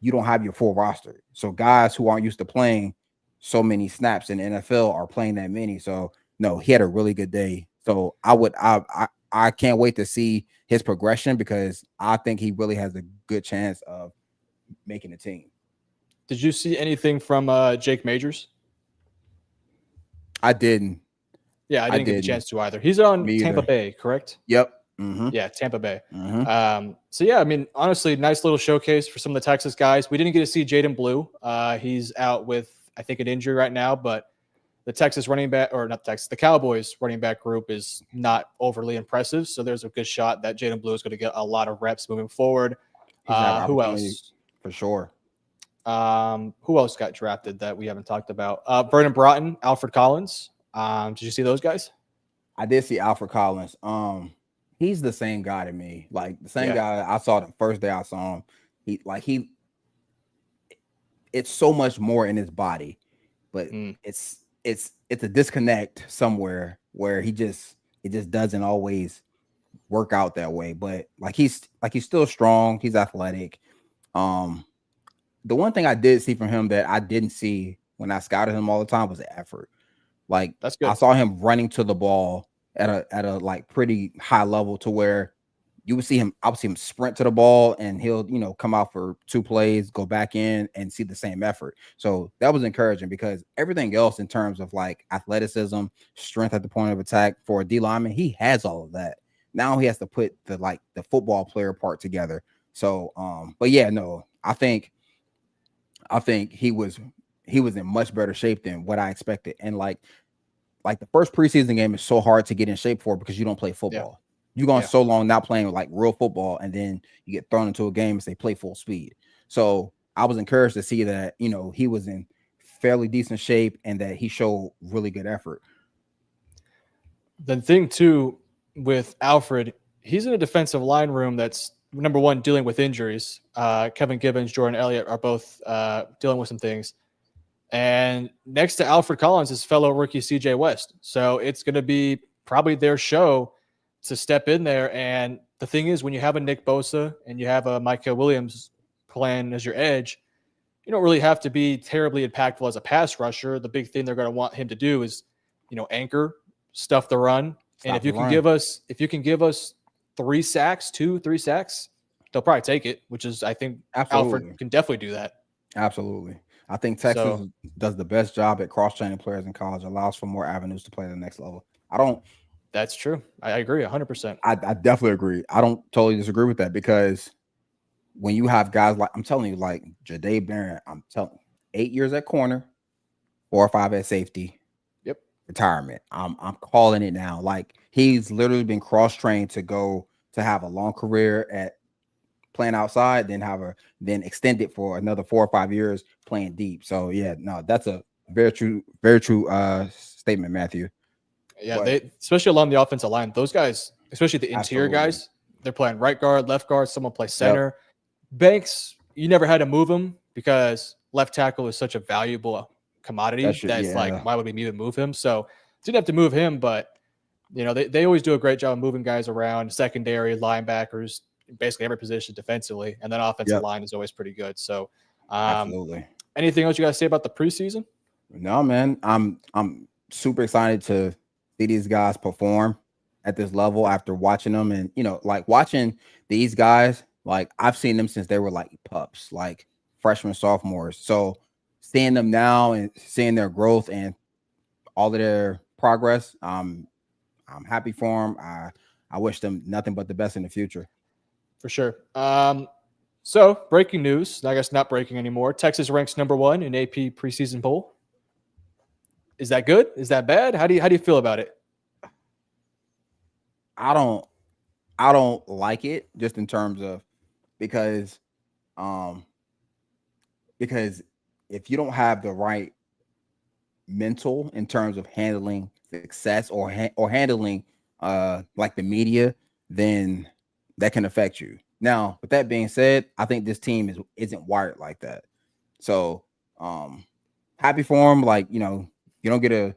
you don't have your full roster. So guys who aren't used to playing so many snaps in the NFL are playing that many. So no, he had a really good day. So I can't wait to see his progression because I think he really has a good chance of making the team. Did you see anything from Jake Majors? I didn't. Yeah, I didn't get the chance to either. He's on Tampa Bay, correct? Yep. Mm-hmm. Yeah, Tampa Bay. Mm-hmm. So yeah, I mean, honestly, nice little showcase for some of the Texas guys. We didn't get to see Jaden Blue. He's out with, I think, an injury right now, but the Texas running back, or not Texas, the Cowboys running back group is not overly impressive. So there's a good shot that Jaden Blue is going to get a lot of reps moving forward. Who else? For sure. Who else got drafted that we haven't talked about? Vernon Broughton, Alfred Collins. Did you see those guys? I did see Alfred Collins. He's the same guy to me. Like the same guy I saw the first day I saw him. It's so much more in his body, but it's a disconnect somewhere where it just doesn't always work out that way. But he's still strong. He's athletic. The one thing I did see from him that I didn't see when I scouted him all the time was the effort. Like that's good. I saw him running to the ball at a like pretty high level to where I would see him sprint to the ball and he'll, come out for 2 plays, go back in and see the same effort. So that was encouraging because everything else in terms of like athleticism, strength at the point of attack for a D lineman, he has all of that. Now he has to put the football player part together. So, but yeah, no, I think he was in much better shape than what I expected. And like the first preseason game is so hard to get in shape for because you don't play football. You're going so long not playing like real football, and then you get thrown into a game and they play full speed. So I was encouraged to see that, he was in fairly decent shape and that he showed really good effort. The thing too with Alfred, he's in a defensive line room that's number one, dealing with injuries. Kevin Gibbons, Jordan Elliott are both dealing with some things. And next to Alfred Collins is fellow rookie CJ West. So it's going to be probably their show to step in there. And the thing is, when you have a Nick Bosa and you have a Micah Williams playing as your edge, you don't really have to be terribly impactful as a pass rusher. The big thing they're going to want him to do is, anchor, stuff the run. And if you can give us 3 sacks, 2-3 sacks, they'll probably take it, which is, I think, Alfred can definitely do that. Absolutely. I think Texas does the best job at cross-training players in college, allows for more avenues to play at the next level. That's true. I agree 100%. I definitely agree. I don't totally disagree with that because when you have guys like, I'm telling you, like Jahdae Barron, 8 years at corner, 4 or 5 at safety. Yep. Retirement. I'm calling it now. Like he's literally been cross-trained to have a long career at playing outside, then extend it for another 4 or 5 years playing deep. So yeah, no, that's a very true statement, Matthew. Yeah, especially along the offensive line, those guys, especially the interior guys, they're playing right guard, left guard, someone plays center. Yep. Banks, you never had to move him because left tackle is such a valuable commodity that's like, why would we even move him? So didn't have to move him, but they always do a great job of moving guys around, secondary, linebackers, basically every position defensively, and then offensive line is always pretty good. So absolutely. Anything else you guys say about the preseason? No, man. I'm super excited to see these guys perform at this level after watching them, and like watching these guys. Like I've seen them since they were like pups, like freshmen, sophomores. So seeing them now and seeing their growth and all of their progress, I'm happy for them. I wish them nothing but the best in the future. For sure. So breaking news, I guess not breaking anymore. Texas ranks #1 in AP preseason poll. Is that good? Is that bad? How do you feel about it? I don't like it, just in terms of because um because if you don't have the right mental in terms of handling success or handling like the media, then that can affect you. Now, with that being said, I think this team isn't wired like that. So happy for him. Like, you don't get a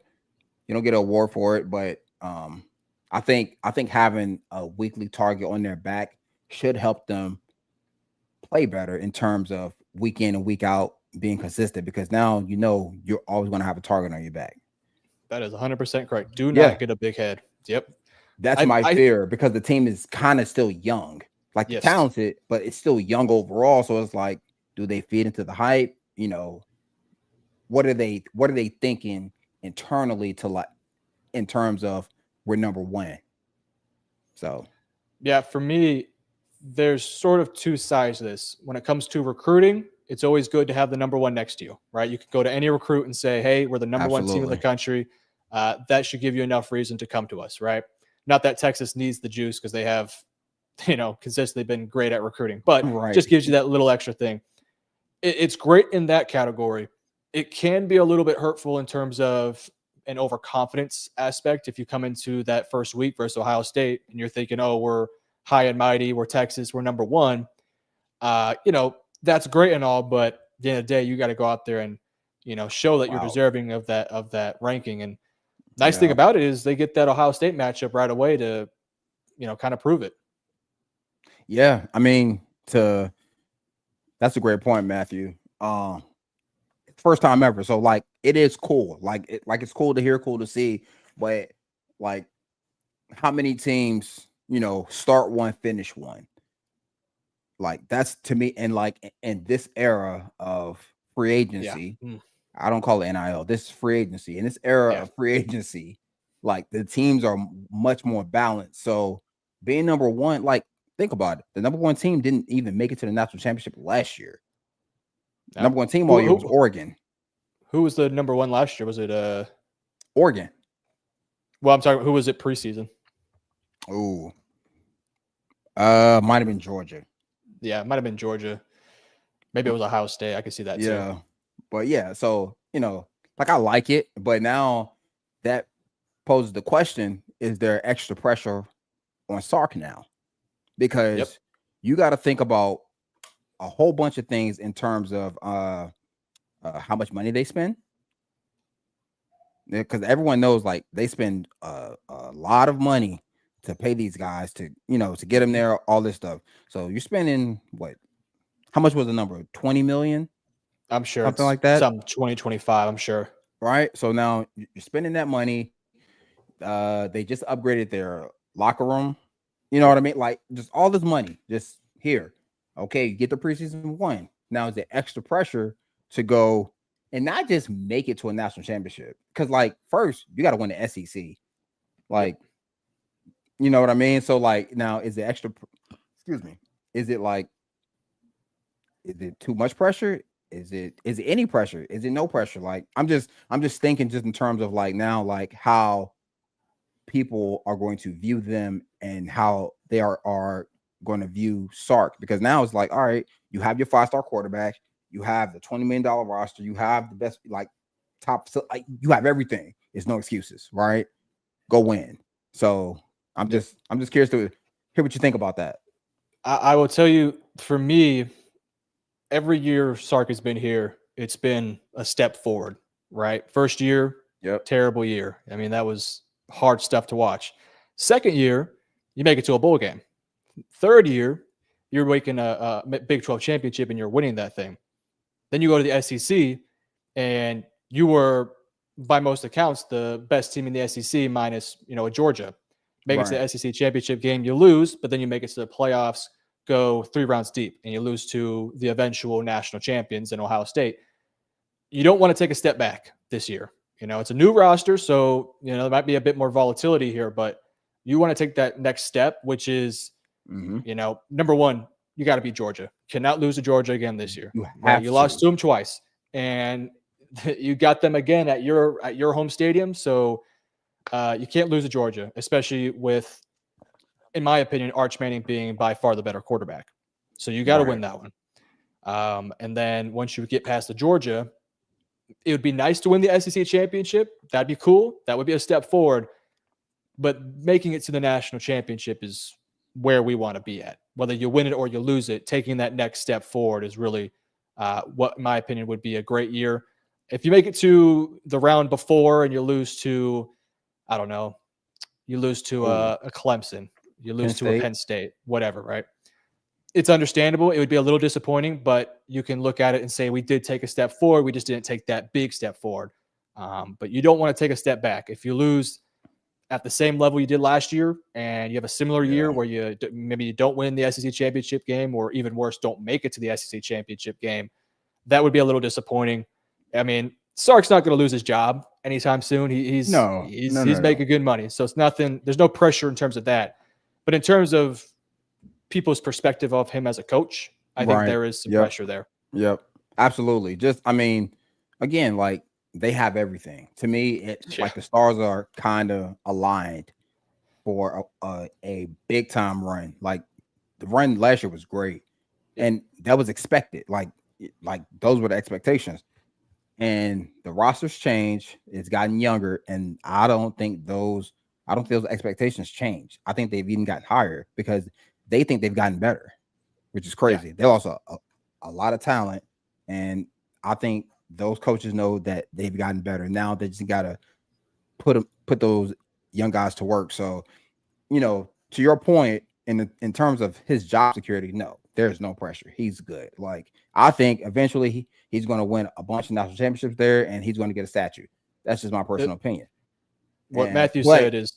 award for it, but I think having a weekly target on their back should help them play better in terms of week in and week out being consistent, because now you're always going to have a target on your back. That is 100% correct. Do Yeah. not get a big head. Yep. That's my fear, because the team is kind of still young, like Yes. talented, but it's still young overall. So it's like, do they feed into the hype? What are they thinking internally to, like, in terms of we're #1? So yeah, for me, there's sort of two sides to this. When it comes to recruiting, it's always good to have the #1 next to you, right? You can go to any recruit and say, hey, we're the #1 team in Absolutely. the country. That should give you enough reason to come to us, right? Not that Texas needs the juice, because they have, consistently been great at recruiting, but Right. just gives you that little extra thing. It's great in that category. It can be a little bit hurtful in terms of an overconfidence aspect. If you come into that first week versus Ohio State and you're thinking, oh, we're high and mighty, we're Texas, we're #1, that's great and all, but at the end of the day, you got to go out there and, show that you're deserving of that ranking. And nice thing about it is they get that Ohio State matchup right away to, kind of prove it. Yeah, I mean, that's a great point, Matthew. First time ever, so like it is cool. It's cool to hear, cool to see, but like, how many teams start one, finish one? Like, that's, to me, and like in this era of free agency, I don't call it NIL. This is free agency. In this era of free agency, like, the teams are much more balanced. So being #1, like, think about it. The #1 team didn't even make it to the national championship last year. #1 team all year was Oregon. Who was the #1 last year? Was it Oregon? Well, I'm talking, who was it preseason? Oh, might have been Georgia. Yeah, it might have been Georgia. Maybe it was Ohio State. I could see that too. Yeah, but yeah, so like, I like it, but now that poses the question: is there extra pressure on Sark now? Because you got to think about a whole bunch of things in terms of how much money they spend, because everyone knows, like, they spend a lot of money to pay these guys to to get them there, all this stuff. So you're spending what? How much was the number? 20 million? I'm sure something like that. Some 2025. I'm sure. Right. So now you're spending that money. They just upgraded their locker room. You know what I mean? Like, just all this money, just here. Okay, you get the preseason one. Now is the extra pressure to go and not just make it to a national championship. Because, like, first you got to win the SEC. Like, you know what I mean? So, like, now is the extra, excuse me, is it too much pressure? Is it any pressure? Is it no pressure? Like, I'm just thinking just in terms of, like, now, like, how people are going to view them and how they are going to view Sark, because now it's like, all right, you have your 5-star quarterback, you have the $20 million roster, you have the best, like, top, like, you have everything. It's no excuses, right? Go win. So I'm just curious to hear what you think about that. I will tell you, for me, every year Sark has been here, it's been a step forward, right? First year, terrible year. I mean, that was hard stuff to watch. Second year, you make it to a bowl game. Third year, you're making a Big 12 championship and you're winning that thing. Then you go to the SEC and you were, by most accounts, the best team in the SEC minus, Georgia. make it to the SEC championship game, you lose, but then you make it to the playoffs, go 3 rounds deep, and you lose to the eventual national champions in Ohio State. You don't want to take a step back this year. It's a new roster, so there might be a bit more volatility here, but you want to take that next step, which is, number one, you got to beat Georgia. Cannot lose to Georgia again this year. You lost to them twice, and you got them again at your home stadium. So you can't lose to Georgia, especially with, in my opinion, Arch Manning being by far the better quarterback. So you got to win that one. And then once you get past the Georgia, it would be nice to win the SEC championship. That'd be cool. That would be a step forward. But making it to the national championship is where we want to be at. Whether you win it or you lose it, taking that next step forward is really what, in my opinion, would be a great year. If you make it to the round before and you lose to, I don't know, you lose to a Clemson, you lose to a Penn State, whatever, right? It's understandable. It would be a little disappointing, but you can look at it and say, we did take a step forward. We just didn't take that big step forward. But you don't want to take a step back. If you lose at the same level you did last year and you have a similar year where maybe you don't win the SEC championship game, or even worse, don't make it to the SEC championship game, that would be a little disappointing. I mean, Sark's not going to lose his job anytime soon. He's making good money. So it's nothing, there's no pressure in terms of that. But in terms of people's perspective of him as a coach, I think there is some pressure there. Yep. Absolutely. Just, I mean, again, like, they have everything. To me, it's like the stars are kind of aligned for a big time run. Like, the run last year was great, and that was expected. Like those were the expectations. And the roster's changed. It's gotten younger, and I don't think those expectations change. I think they've even gotten higher because they think they've gotten better, which is crazy. Yeah. They also a lot of talent, and I think those coaches know that they've gotten better. Now they just got to put those young guys to work. So, to your point, in terms of his job security, no, there's no pressure. He's good. Like, I think eventually he's going to win a bunch of national championships there, and he's going to get a statue. That's just my personal opinion. What Matthew said is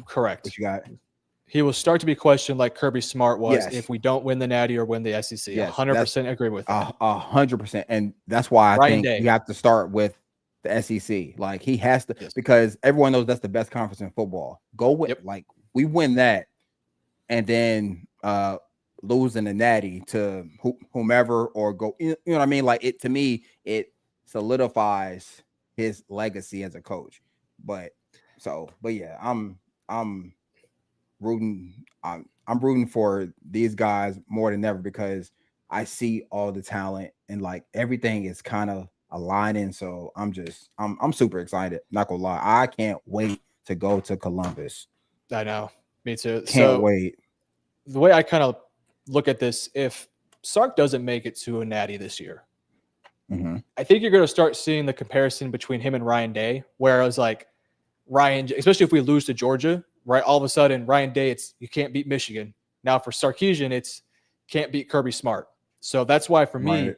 correct. What you got? He will start to be questioned like Kirby Smart was if we don't win the Natty or win the SEC. 100% agree with that. 100%. And that's why I think you have to start with the SEC. Like, he has to, because everyone knows that's the best conference in football. Go with like, we win that, and then losing the Natty to whomever, or go, you know what I mean? Like, to me, it solidifies his legacy as a coach. But yeah, I'm rooting. I'm rooting for these guys more than ever because I see all the talent and like everything is kind of aligning. So I'm super excited. Not gonna lie, I can't wait to go to Columbus. I know, me too. Can't wait. The way I kind of look at this, if Sark doesn't make it to a Natty this year, I think you're going to start seeing the comparison between him and Ryan Day, where it was like Ryan, especially if we lose to Georgia. Right, all of a sudden, Ryan Day, it's you can't beat Michigan. Now for Sarkisian, it's can't beat Kirby Smart. So that's why for me,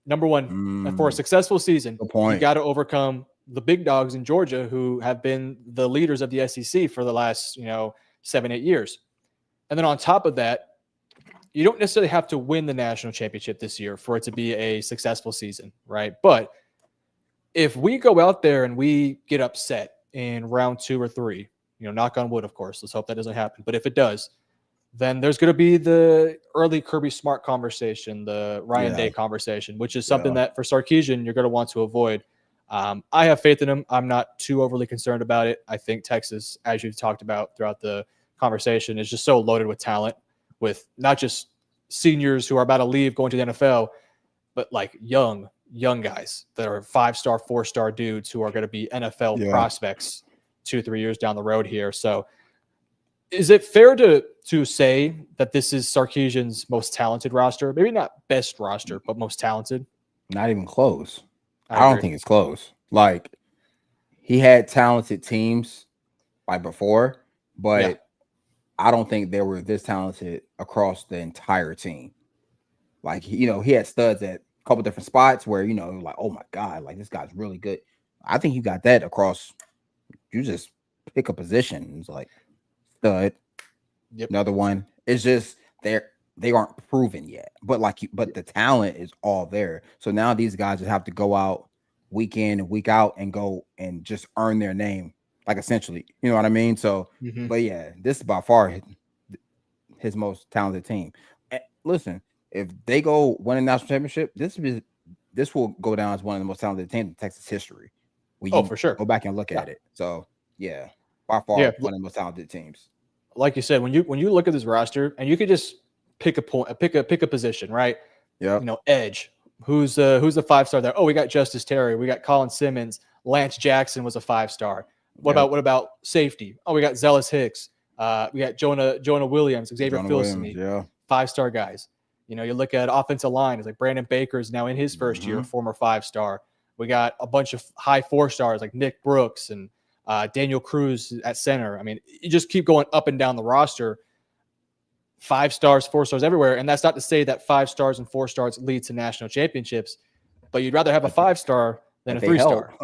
number one, for a successful season, you got to overcome the big dogs in Georgia who have been the leaders of the SEC for the last 7-8 years. And then on top of that, you don't necessarily have to win the national championship this year for it to be a successful season, right? But if we go out there and we get upset in round 2 or 3, knock on wood, of course. Let's hope that doesn't happen. But if it does, then there's going to be the early Kirby Smart conversation, the Ryan Day conversation, which is something that for Sarkisian, you're going to want to avoid. I have faith in him. I'm not too overly concerned about it. I think Texas, as you've talked about throughout the conversation, is just so loaded with talent, with not just seniors who are about to leave going to the NFL, but like young guys that are 5-star, 4-star dudes who are going to be NFL prospects 2-3 years down the road here. So is it fair to say that this is Sarkisian's most talented roster? Maybe not best roster, but most talented? Not even close. I don't think it's close. Like, he had talented teams like before, but I don't think they were this talented across the entire team. Like, he had studs at a couple different spots where, like, oh my God, like this guy's really good. I think you got that across. You just pick a position. It's like, stud. Yep. Another one. It's just they aren't proven yet. But but the talent is all there. So now these guys just have to go out week in and week out and go and just earn their name, like essentially. You know what I mean? So, but yeah, this is by far his most talented team. And listen, if they go win a national championship, this will go down as one of the most talented teams in Texas history. For sure. Go back and look at it. So yeah, by far one of the most talented teams. Like you said, when you look at this roster, and you could just pick a point, pick a position, right? Yeah. Edge. Who's the 5-star there? Oh, we got Justice Terry. We got Colin Simmons. Lance Jackson was a 5-star. What about safety? Oh, we got Zealous Hicks. We got Jonah Williams, Xavier Filsaime, 5-star guys. You look at offensive line. It's like Brandon Baker is now in his first year, former 5-star. We got a bunch of high 4-stars like Nick Brooks and Daniel Cruz at center. I mean, you just keep going up and down the roster. 5-stars, 4-stars everywhere. And that's not to say that 5-stars and 4-stars lead to national championships, but you'd rather have a 5-star than a 3-star.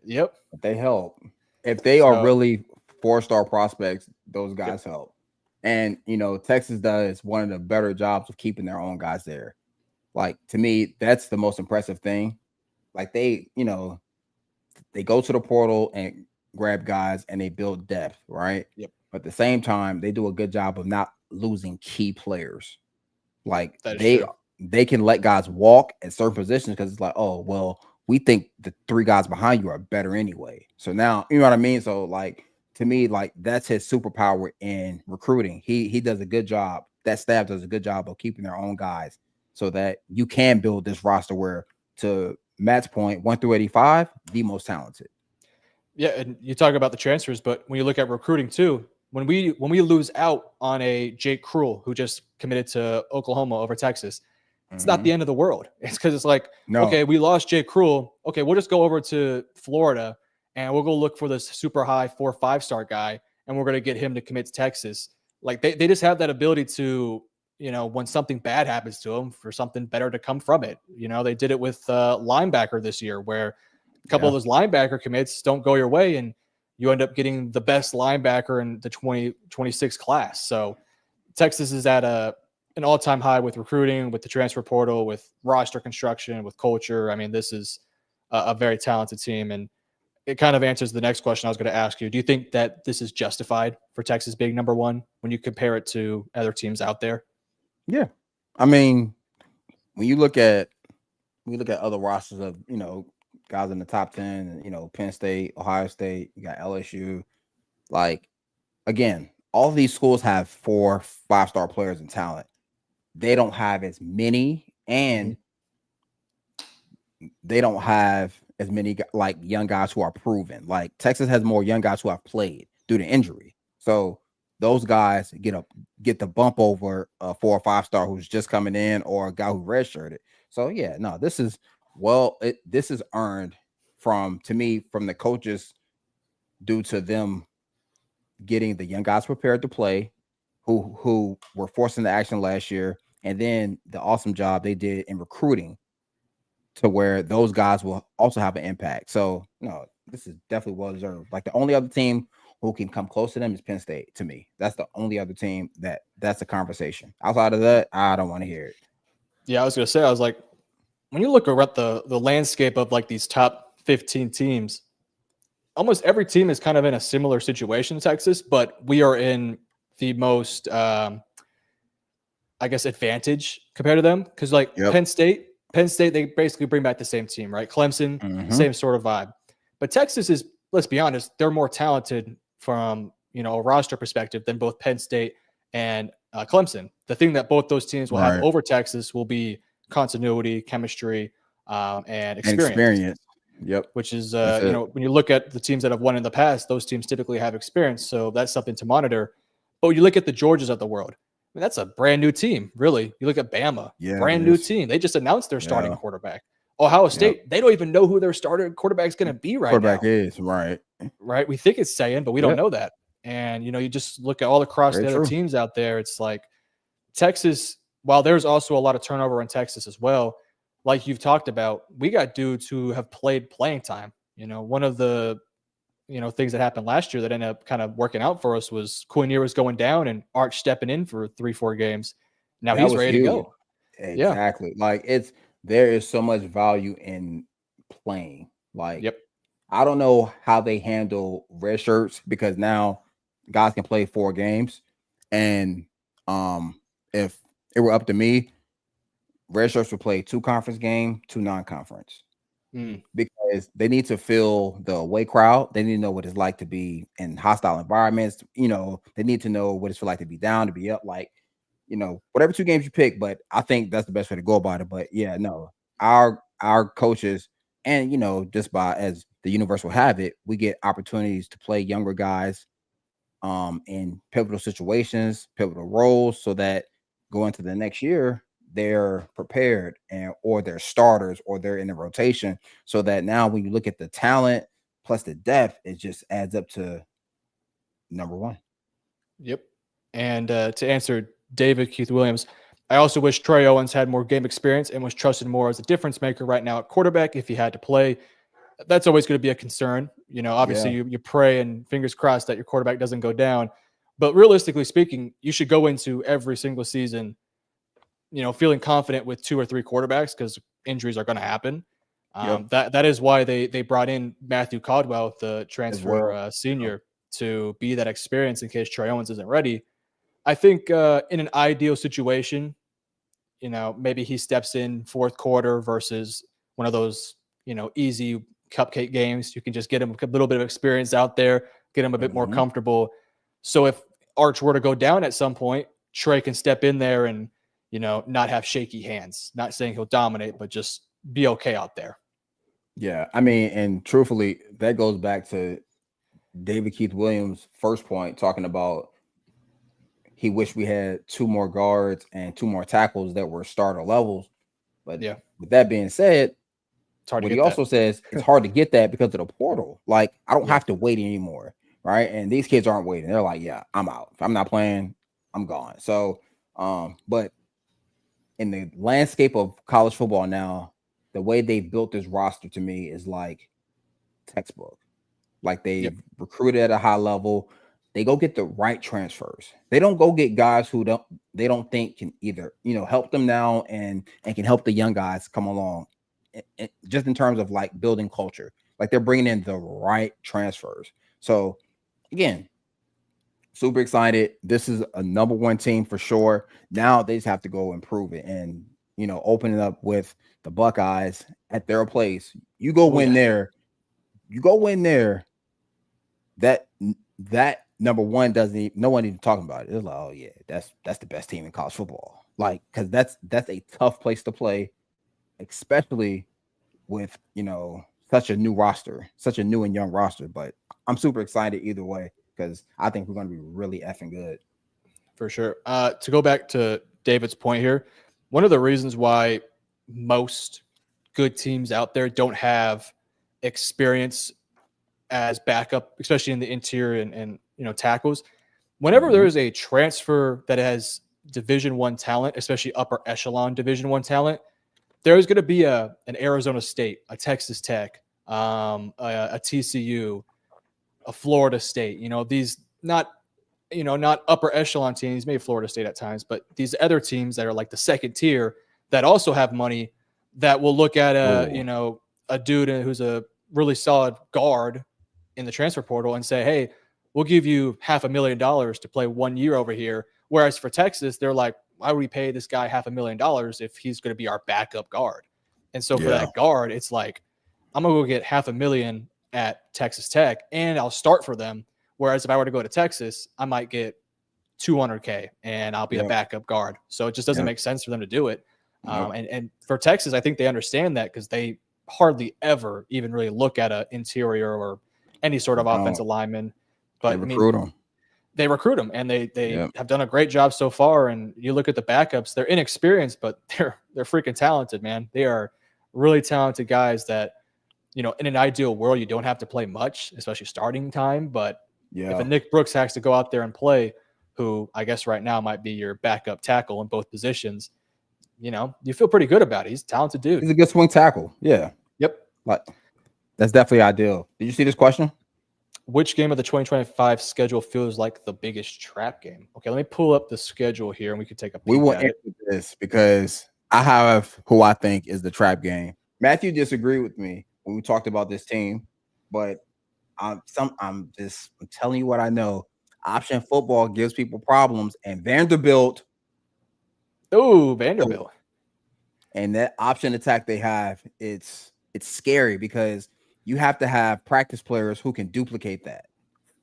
Yep. They help. If they are really 4-star prospects, those guys help. And, Texas does one of the better jobs of keeping their own guys there. Like, to me, that's the most impressive thing. Like, they go to the portal and grab guys and they build depth, right? Yep. But at the same time, they do a good job of not losing key players. Like, they can let guys walk at certain positions because it's like, oh, well, we think the 3 guys behind you are better anyway. So now, you know what I mean? So, like, to me, like, that's his superpower in recruiting. He does a good job. That staff does a good job of keeping their own guys so that you can build this roster where, to Matt's point, 1 through 85, the most talented. Yeah, and you talk about the transfers, but when you look at recruiting too, when we lose out on a Jake Krull who just committed to Oklahoma over Texas, it's not the end of the world. It's because it's like, okay, we lost Jake Krull. Okay, we'll just go over to Florida and we'll go look for this super high 4-5-star guy, and we're going to get him to commit to Texas. Like, they just have that ability to, when something bad happens to them, for something better to come from it. They did it with linebacker this year, where a couple of those linebacker commits don't go your way, and you end up getting the best linebacker in the 2026 class. So Texas is at an all-time high with recruiting, with the transfer portal, with roster construction, with culture. I mean, this is a very talented team, and it kind of answers the next question I was going to ask you. Do you think that this is justified for Texas being number one when you compare it to other teams out there? Yeah. I mean, when you look at other rosters of, guys in the top 10, Penn State, Ohio State, you got LSU. Like, again, all of these schools have 4 5-star players in talent. They don't have as many, and they don't have as many like young guys who are proven. Like, Texas has more young guys who have played due to injury. So those guys get the bump over a 4 or 5-star who's just coming in, or a guy who redshirted. So yeah, no, this is earned from the coaches, due to them getting the young guys prepared to play, who were forced into action last year, and then the awesome job they did in recruiting to where those guys will also have an impact. So no, this is definitely well deserved. Like, the only other team who can come close to them is Penn State. To me, that's the only other team that's a conversation. Outside of that, I don't want to hear it. Yeah, I was gonna say, I was like, when you look around the landscape of like these top 15 teams, almost every team is kind of in a similar situation to Texas, but we are in the most, I guess, advantage compared to them. Because Penn State, they basically bring back the same team, right? Clemson, same sort of vibe. But Texas is, let's be honest, they're more talented from, a roster perspective than both Penn State and Clemson. The thing that both those teams will have over Texas will be continuity, chemistry, and experience. Yep. Which is, when you look at the teams that have won in the past, those teams typically have experience. So that's something to monitor. But when you look at the Georgias of the world, I mean, that's a brand new team, really. You look at Bama, brand new team. They just announced their starting quarterback. Ohio State, they don't even know who their starter quarterback is going to be now. Right. We think it's Sayan, but we don't know that. And, you just look at all across the other teams out there. It's like Texas, while there's also a lot of turnover in Texas as well, like you've talked about, we got dudes who have played playing time. One of the things that happened last year that ended up kind of working out for us was Quinier was going down and Arch stepping in for 3-4 games. Now That he's was ready to huge. go. Yeah. Exactly. Like there is so much value in playing. Like, Yep. I don't know how they handle red shirts because now guys can play 4 games. And if it were up to me, red shirts would play 2 conference games, 2 non-conference. Because they need to feel the away crowd. They need to know what it's like to be in hostile environments. They need to know what it's like to be down, to be up, like, whatever 2 games you pick. But I think that's the best way to go about it. But yeah, no, our coaches, and just by as the universe will have it, we get opportunities to play younger guys in pivotal situations, pivotal roles, so that going into the next year, they're prepared or they're starters or they're in the rotation, so that now when you look at the talent plus the depth, it just adds up to number 1. Yep. And to answer David Keith Williams, I also wish Trey Owens had more game experience and was trusted more as a difference maker right now at quarterback if he had to play. That's always going to be a concern. Obviously you pray and fingers crossed that your quarterback doesn't go down. But realistically speaking, you should go into every single season feeling confident with 2 or 3 quarterbacks because injuries are going to happen. That is why they brought in Matthew Caldwell, the transfer senior, to be that experience in case Trey Owens isn't ready. I think in an ideal situation, maybe he steps in 4th quarter versus one of those, easy cupcake games. You can just get him a little bit of experience out there, get him a bit more comfortable. So if Arch were to go down at some point, Trey can step in there and not have shaky hands. Not saying he'll dominate, but just be okay out there. Yeah, I mean, and truthfully, that goes back to David Keith Williams' first point, talking about he wished we had 2 more guards and 2 more tackles that were starter levels. But yeah, with that being said, it's hard what to he get also says, it's hard to get that because of the portal. Like, I don't have to wait anymore, right? And these kids aren't waiting. They're like, yeah, I'm out. If I'm not playing, I'm gone. So, but in the landscape of college football now, the way they built this roster to me is like textbook. Like, they recruited at a high level. They go get the right transfers. They don't go get guys who they don't think can either, help them now and can help the young guys come along. Just in terms of like building culture, like they're bringing in the right transfers. So again, super excited. This is a number 1 team for sure. Now they just have to go improve it and, open it up with the Buckeyes at their place. You go win there. You go win there. That number 1 no one even talking about it. It's like, oh yeah, that's the best team in college football. Like, because that's a tough place to play, especially with such a new roster, such a new and young roster. But I'm super excited either way because I think we're going to be really effing good. For sure. To go back to David's point here, one of the reasons why most good teams out there don't have experience as backup, especially in the interior and tackles, whenever there is a transfer that has Division I talent, especially upper echelon Division I talent, there's going to be an Arizona State, a Texas Tech, a TCU, a Florida State. These not upper echelon teams, maybe Florida State at times, but these other teams that are like the second tier that also have money that will look at a dude who's a really solid guard in the transfer portal and say, hey, we'll give you $500,000 to play 1 year over here. Whereas for Texas, they're like, why would we pay this guy $500,000 if he's going to be our backup guard? And so for that guard, it's like, I'm going to go get $500,000 at Texas Tech and I'll start for them. Whereas if I were to go to Texas, I might get $200K and I'll be a backup guard. So it just doesn't make sense for them to do it. And for Texas, I think they understand that because they hardly ever even really look at an interior or any sort of offensive lineman. But they recruit them and they have done a great job so far. And you look at the backups, they're inexperienced, but they're freaking talented, man. They are really talented guys that, in an ideal world, you don't have to play much, especially starting time. But if a Nick Brooks has to go out there and play, who I guess right now might be your backup tackle in both positions, you feel pretty good about it. He's a talented dude. He's a good swing tackle. Yeah. Yep. Like, that's definitely ideal. Did you see this question? which game of the 2025 schedule feels like the biggest trap game? Okay, let me pull up the schedule here and we can take a peek We will at it. answer this because I have who I think is the trap game. Matthew disagreed with me when we talked about this team, but I'm telling you what I know. Option football gives people problems, and Vanderbilt. Oh, Vanderbilt. And that option attack they have, it's scary because you have to have practice players who can duplicate that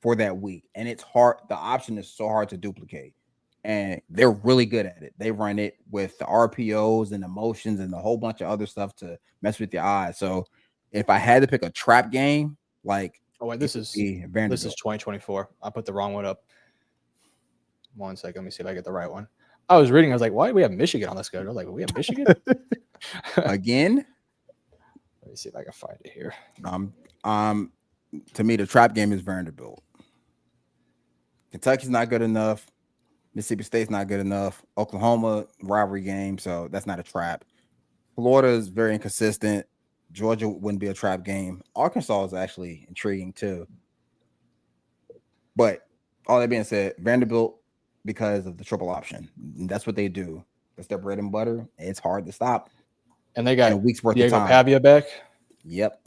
for that week. And it's hard. The option is so hard to duplicate. And they're really good at it. They run it with the RPOs and the motions and a whole bunch of other stuff to mess with your eyes. So if I had to pick a trap game, like this is 2024. I put the wrong one up. 1 second. Let me see if I get the right one. I was reading. I was like, why do we have Michigan on the schedule? I was like, we have Michigan again. Let me see if I can find it here. To me, the trap game is Vanderbilt. Kentucky's not good enough. Mississippi State's not good enough. Oklahoma rivalry game, so that's not a trap. Florida is very inconsistent. Georgia wouldn't be a trap game. Arkansas is actually intriguing too. But all that being said, Vanderbilt, because of the triple option, that's what they do. That's their bread and butter. It's hard to stop. And they got a week's worth Diego of time. Pavia back. Yep,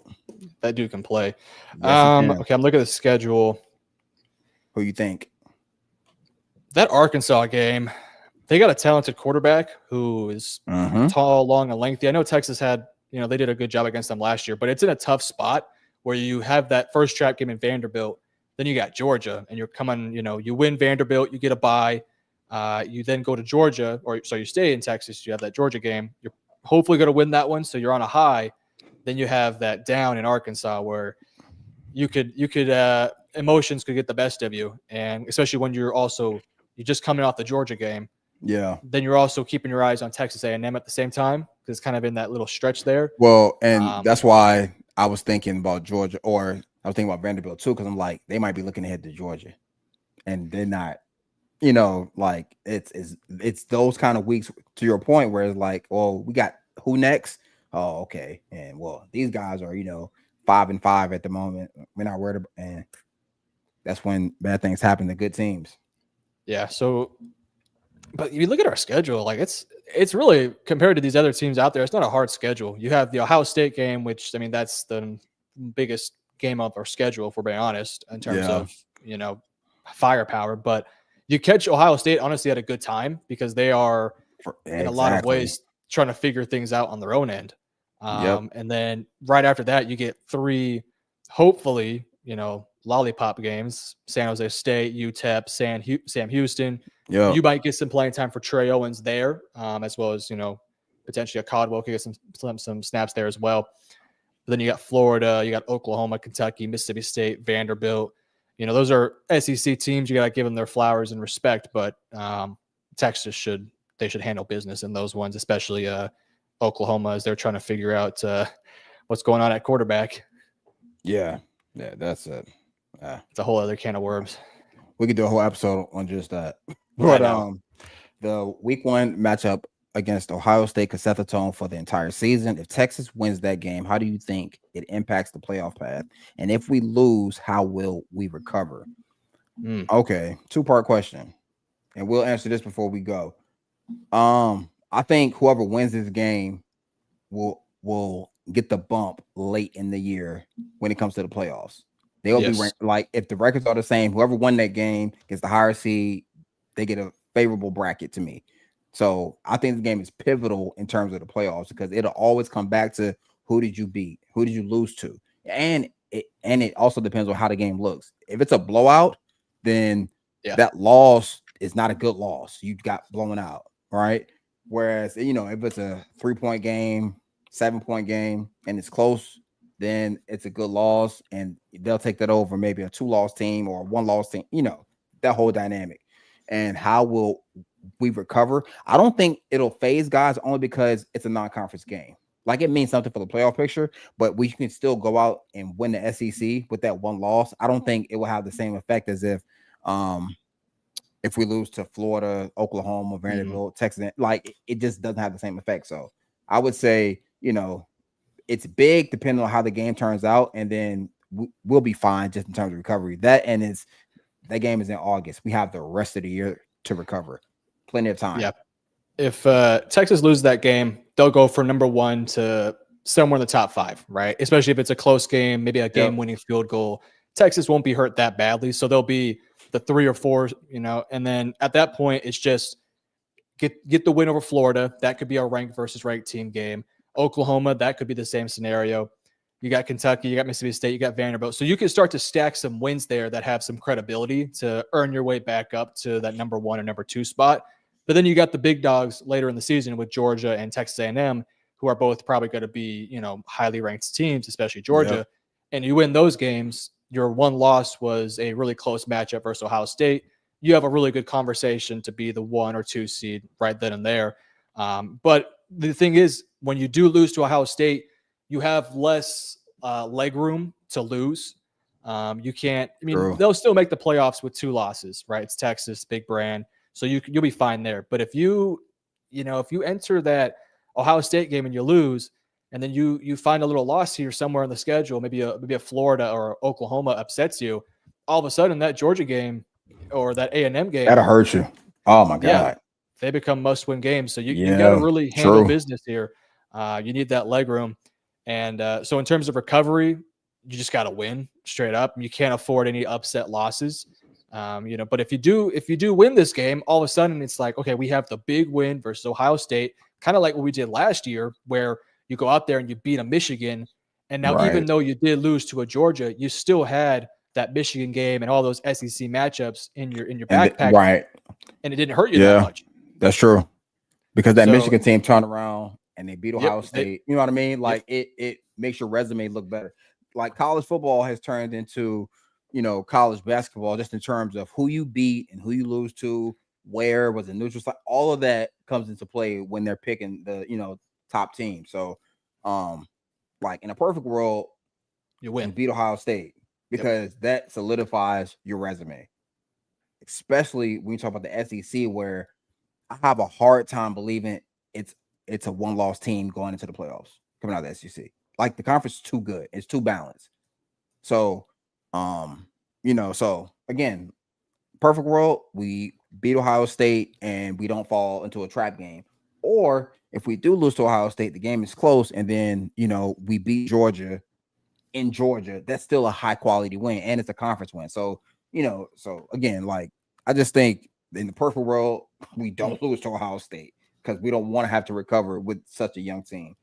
that dude can play. Yes, okay, I'm looking at the schedule. Who you think? That Arkansas game, they got a talented quarterback who is tall, long, and lengthy. I know Texas had, they did a good job against them last year, but it's in a tough spot where you have that first trap game in Vanderbilt. Then you got Georgia, and you're coming, you win Vanderbilt, you get a bye. You then go to Georgia, so you stay in Texas. You have that Georgia game. You're hopefully going to win that one, so you're on a high. Then you have that down in Arkansas where you could emotions could get the best of you, and especially when you're just coming off the Georgia game. Yeah. Then you're also keeping your eyes on Texas A&M at the same time because it's kind of in that little stretch there. Well, and that's why I was thinking about Georgia, or I was thinking about Vanderbilt too, because I'm like, they might be looking ahead to Georgia, and they're not. Like it's those kind of weeks. To your point, where it's like, well, we got who next? Oh, okay, and well, these guys are 5-5 at the moment. We're not worried about, and that's when bad things happen to good teams. Yeah. So, but if you look at our schedule, like it's really, compared to these other teams out there, it's not a hard schedule. You have the Ohio State game, which that's the biggest game of our schedule, if we're being honest, in terms of firepower. But you catch Ohio State honestly at a good time because they are in a lot of ways trying to figure things out on their own end. And then right after that, you get 3, hopefully, lollipop games: San Jose State, UTEP, Sam Houston. Yeah, you might get some playing time for Trey Owens there, as well as potentially a Caldwell could get some snaps there as well. But then you got Florida, you got Oklahoma, Kentucky, Mississippi State, Vanderbilt. Those are SEC teams. You got to give them their flowers and respect, but Texas should handle business in those ones, especially Oklahoma, as they're trying to figure out what's going on at quarterback. Yeah, that's it. It's a whole other can of worms. We could do a whole episode on just that. But the week 1 matchup against Ohio State could set the tone for the entire season. If Texas wins that game, how do you think it impacts the playoff path? And if we lose, how will we recover? Okay, 2-part question, and we'll answer this before we go. I think whoever wins this game will get the bump late in the year when it comes to the playoffs. They'll be ranked, like, if the records are the same, whoever won that game gets the higher seed. They get a favorable bracket to me. So I think the game is pivotal in terms of the playoffs because it'll always come back to who did you beat, who did you lose to, and it also depends on how the game looks. If it's a blowout, then that loss is not a good loss. You got blown out, right? Whereas if it's a 3-point game, 7-point game, and it's close, then it's a good loss, and they'll take that over maybe a 2-loss team or a 1-loss team. That whole dynamic. And how will we recover? I don't think it'll phase guys only because it's a non-conference game. Like, it means something for the playoff picture, but we can still go out and win the SEC with that 1 loss. I don't think it will have the same effect as if we lose to Florida, Oklahoma, Vanderbilt, Texas. Like, it just doesn't have the same effect. So I would say, it's big depending on how the game turns out. And then we'll be fine just in terms of recovery. That game is in August. We have the rest of the year to recover. Plenty of time. Yeah. If Texas loses that game, they'll go from number 1 to somewhere in the top 5, right? Especially if it's a close game, maybe a game-winning field goal. Texas won't be hurt that badly, so they'll be the 3 or 4, and then at that point, it's just get the win over Florida. That could be a ranked versus ranked team game. Oklahoma, that could be the same scenario. You got Kentucky, you got Mississippi State, you got Vanderbilt. So you can start to stack some wins there that have some credibility to earn your way back up to that number 1 or number 2 spot. But then you got the big dogs later in the season with Georgia and Texas A&M, who are both probably going to be, highly ranked teams, especially Georgia. Yep. And you win those games, your one loss was a really close matchup versus Ohio State. You have a really good conversation to be the 1 or 2 seed right then and there. But the thing is, when you do lose to Ohio State, you have less leg room to lose. You can't, they'll still make the playoffs with 2 losses, right? It's Texas, big brand. So you'll be fine there. But if you enter that Ohio State game and you lose, and then you find a little loss here somewhere in the schedule, maybe a Florida or Oklahoma upsets you, all of a sudden that Georgia game or that A&M game, that'll hurt you. Oh my God. Yeah, they become must-win games. So you got to really handle business here. You need that leg room. And so in terms of recovery, you just got to win straight up. You can't afford any upset losses. But if you do win this game, all of a sudden it's like, okay, we have the big win versus Ohio State, kind of like what we did last year, where you go out there and you beat a Michigan. And now, even though you did lose to a Georgia, you still had that Michigan game and all those SEC matchups in your backpack. Right. And it didn't hurt you that much. That's true. Because that Michigan team turned around and they beat Ohio State. You know what I mean? Like it makes your resume look better. Like college football has turned into, college basketball, just in terms of who you beat and who you lose to, where was it neutral site, all of that comes into play when they're picking the, top team. So, like in a perfect world, you win, beat Ohio State, because that solidifies your resume, especially when you talk about the SEC, where I have a hard time believing it's a one-loss team going into the playoffs coming out of the SEC. Like the conference is too good. It's too balanced. So, so again, perfect world, we beat Ohio State and we don't fall into a trap game. Or if we do lose to Ohio State, the game is close, and then, we beat Georgia in Georgia. That's still a high quality win, and it's a conference win. So, so again, like, I just think in the perfect world, we don't lose to Ohio State because we don't want to have to recover with such a young team.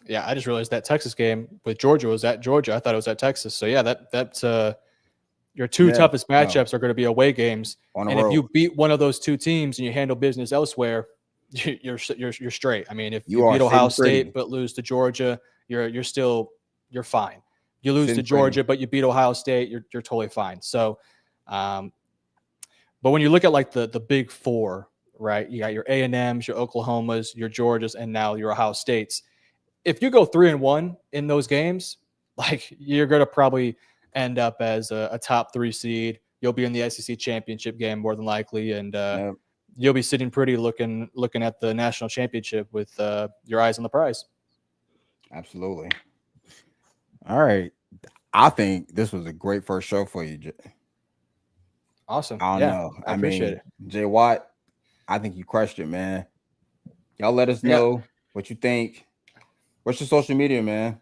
Yeah, I just realized that Texas game with Georgia was at Georgia. I thought it was at Texas. So yeah, that's your 2 toughest matchups are going to be away games. And if you beat one of those 2 teams and you handle business elsewhere, you're straight. I mean, if you beat Ohio State but lose to Georgia, you're fine. You lose to Georgia but you beat Ohio State, you're totally fine. So, but when you look at like the big 4, right? You got your A&Ms, your Oklahomas, your Georgias, and now your Ohio States. If you go 3-1 in those games, like, you're going to probably end up as a top 3 seed. You'll be in the SEC championship game more than likely, and you'll be sitting pretty looking at the national championship with your eyes on the prize. Absolutely. All right. I think this was a great first show for you, Jay. Awesome. I don't know. I appreciate it. Jay Watt, I think you crushed it, man. Y'all let us know what you think. What's your social media, man?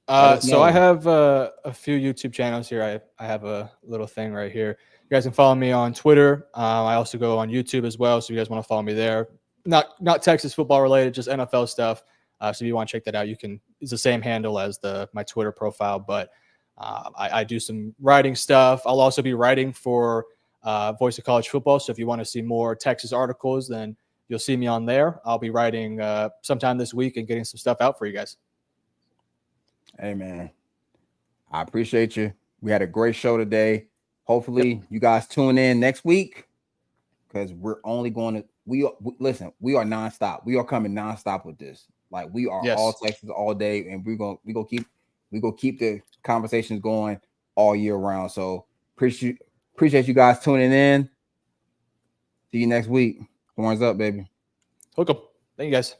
So I have a few YouTube channels here. I have a little thing right here. You guys can follow me on Twitter. I also go on YouTube as well. So you guys want to follow me there. Not Texas football related, just NFL stuff. So if you want to check that out, you can. It's the same handle as my Twitter profile, but I do some writing stuff. I'll also be writing for Voice of College Football. So if you want to see more Texas articles, then you'll see me on there. I'll be writing sometime this week and getting some stuff out for you guys. Hey, man, I appreciate you. We had a great show today. Hopefully you guys tune in next week, because we're only going to we are nonstop. We are coming nonstop with this. Like, we are all Texas all day, and we gonna keep the conversations going all year round. So appreciate you guys tuning in. See you next week. Horns up, baby. Hook 'em. Thank you, guys.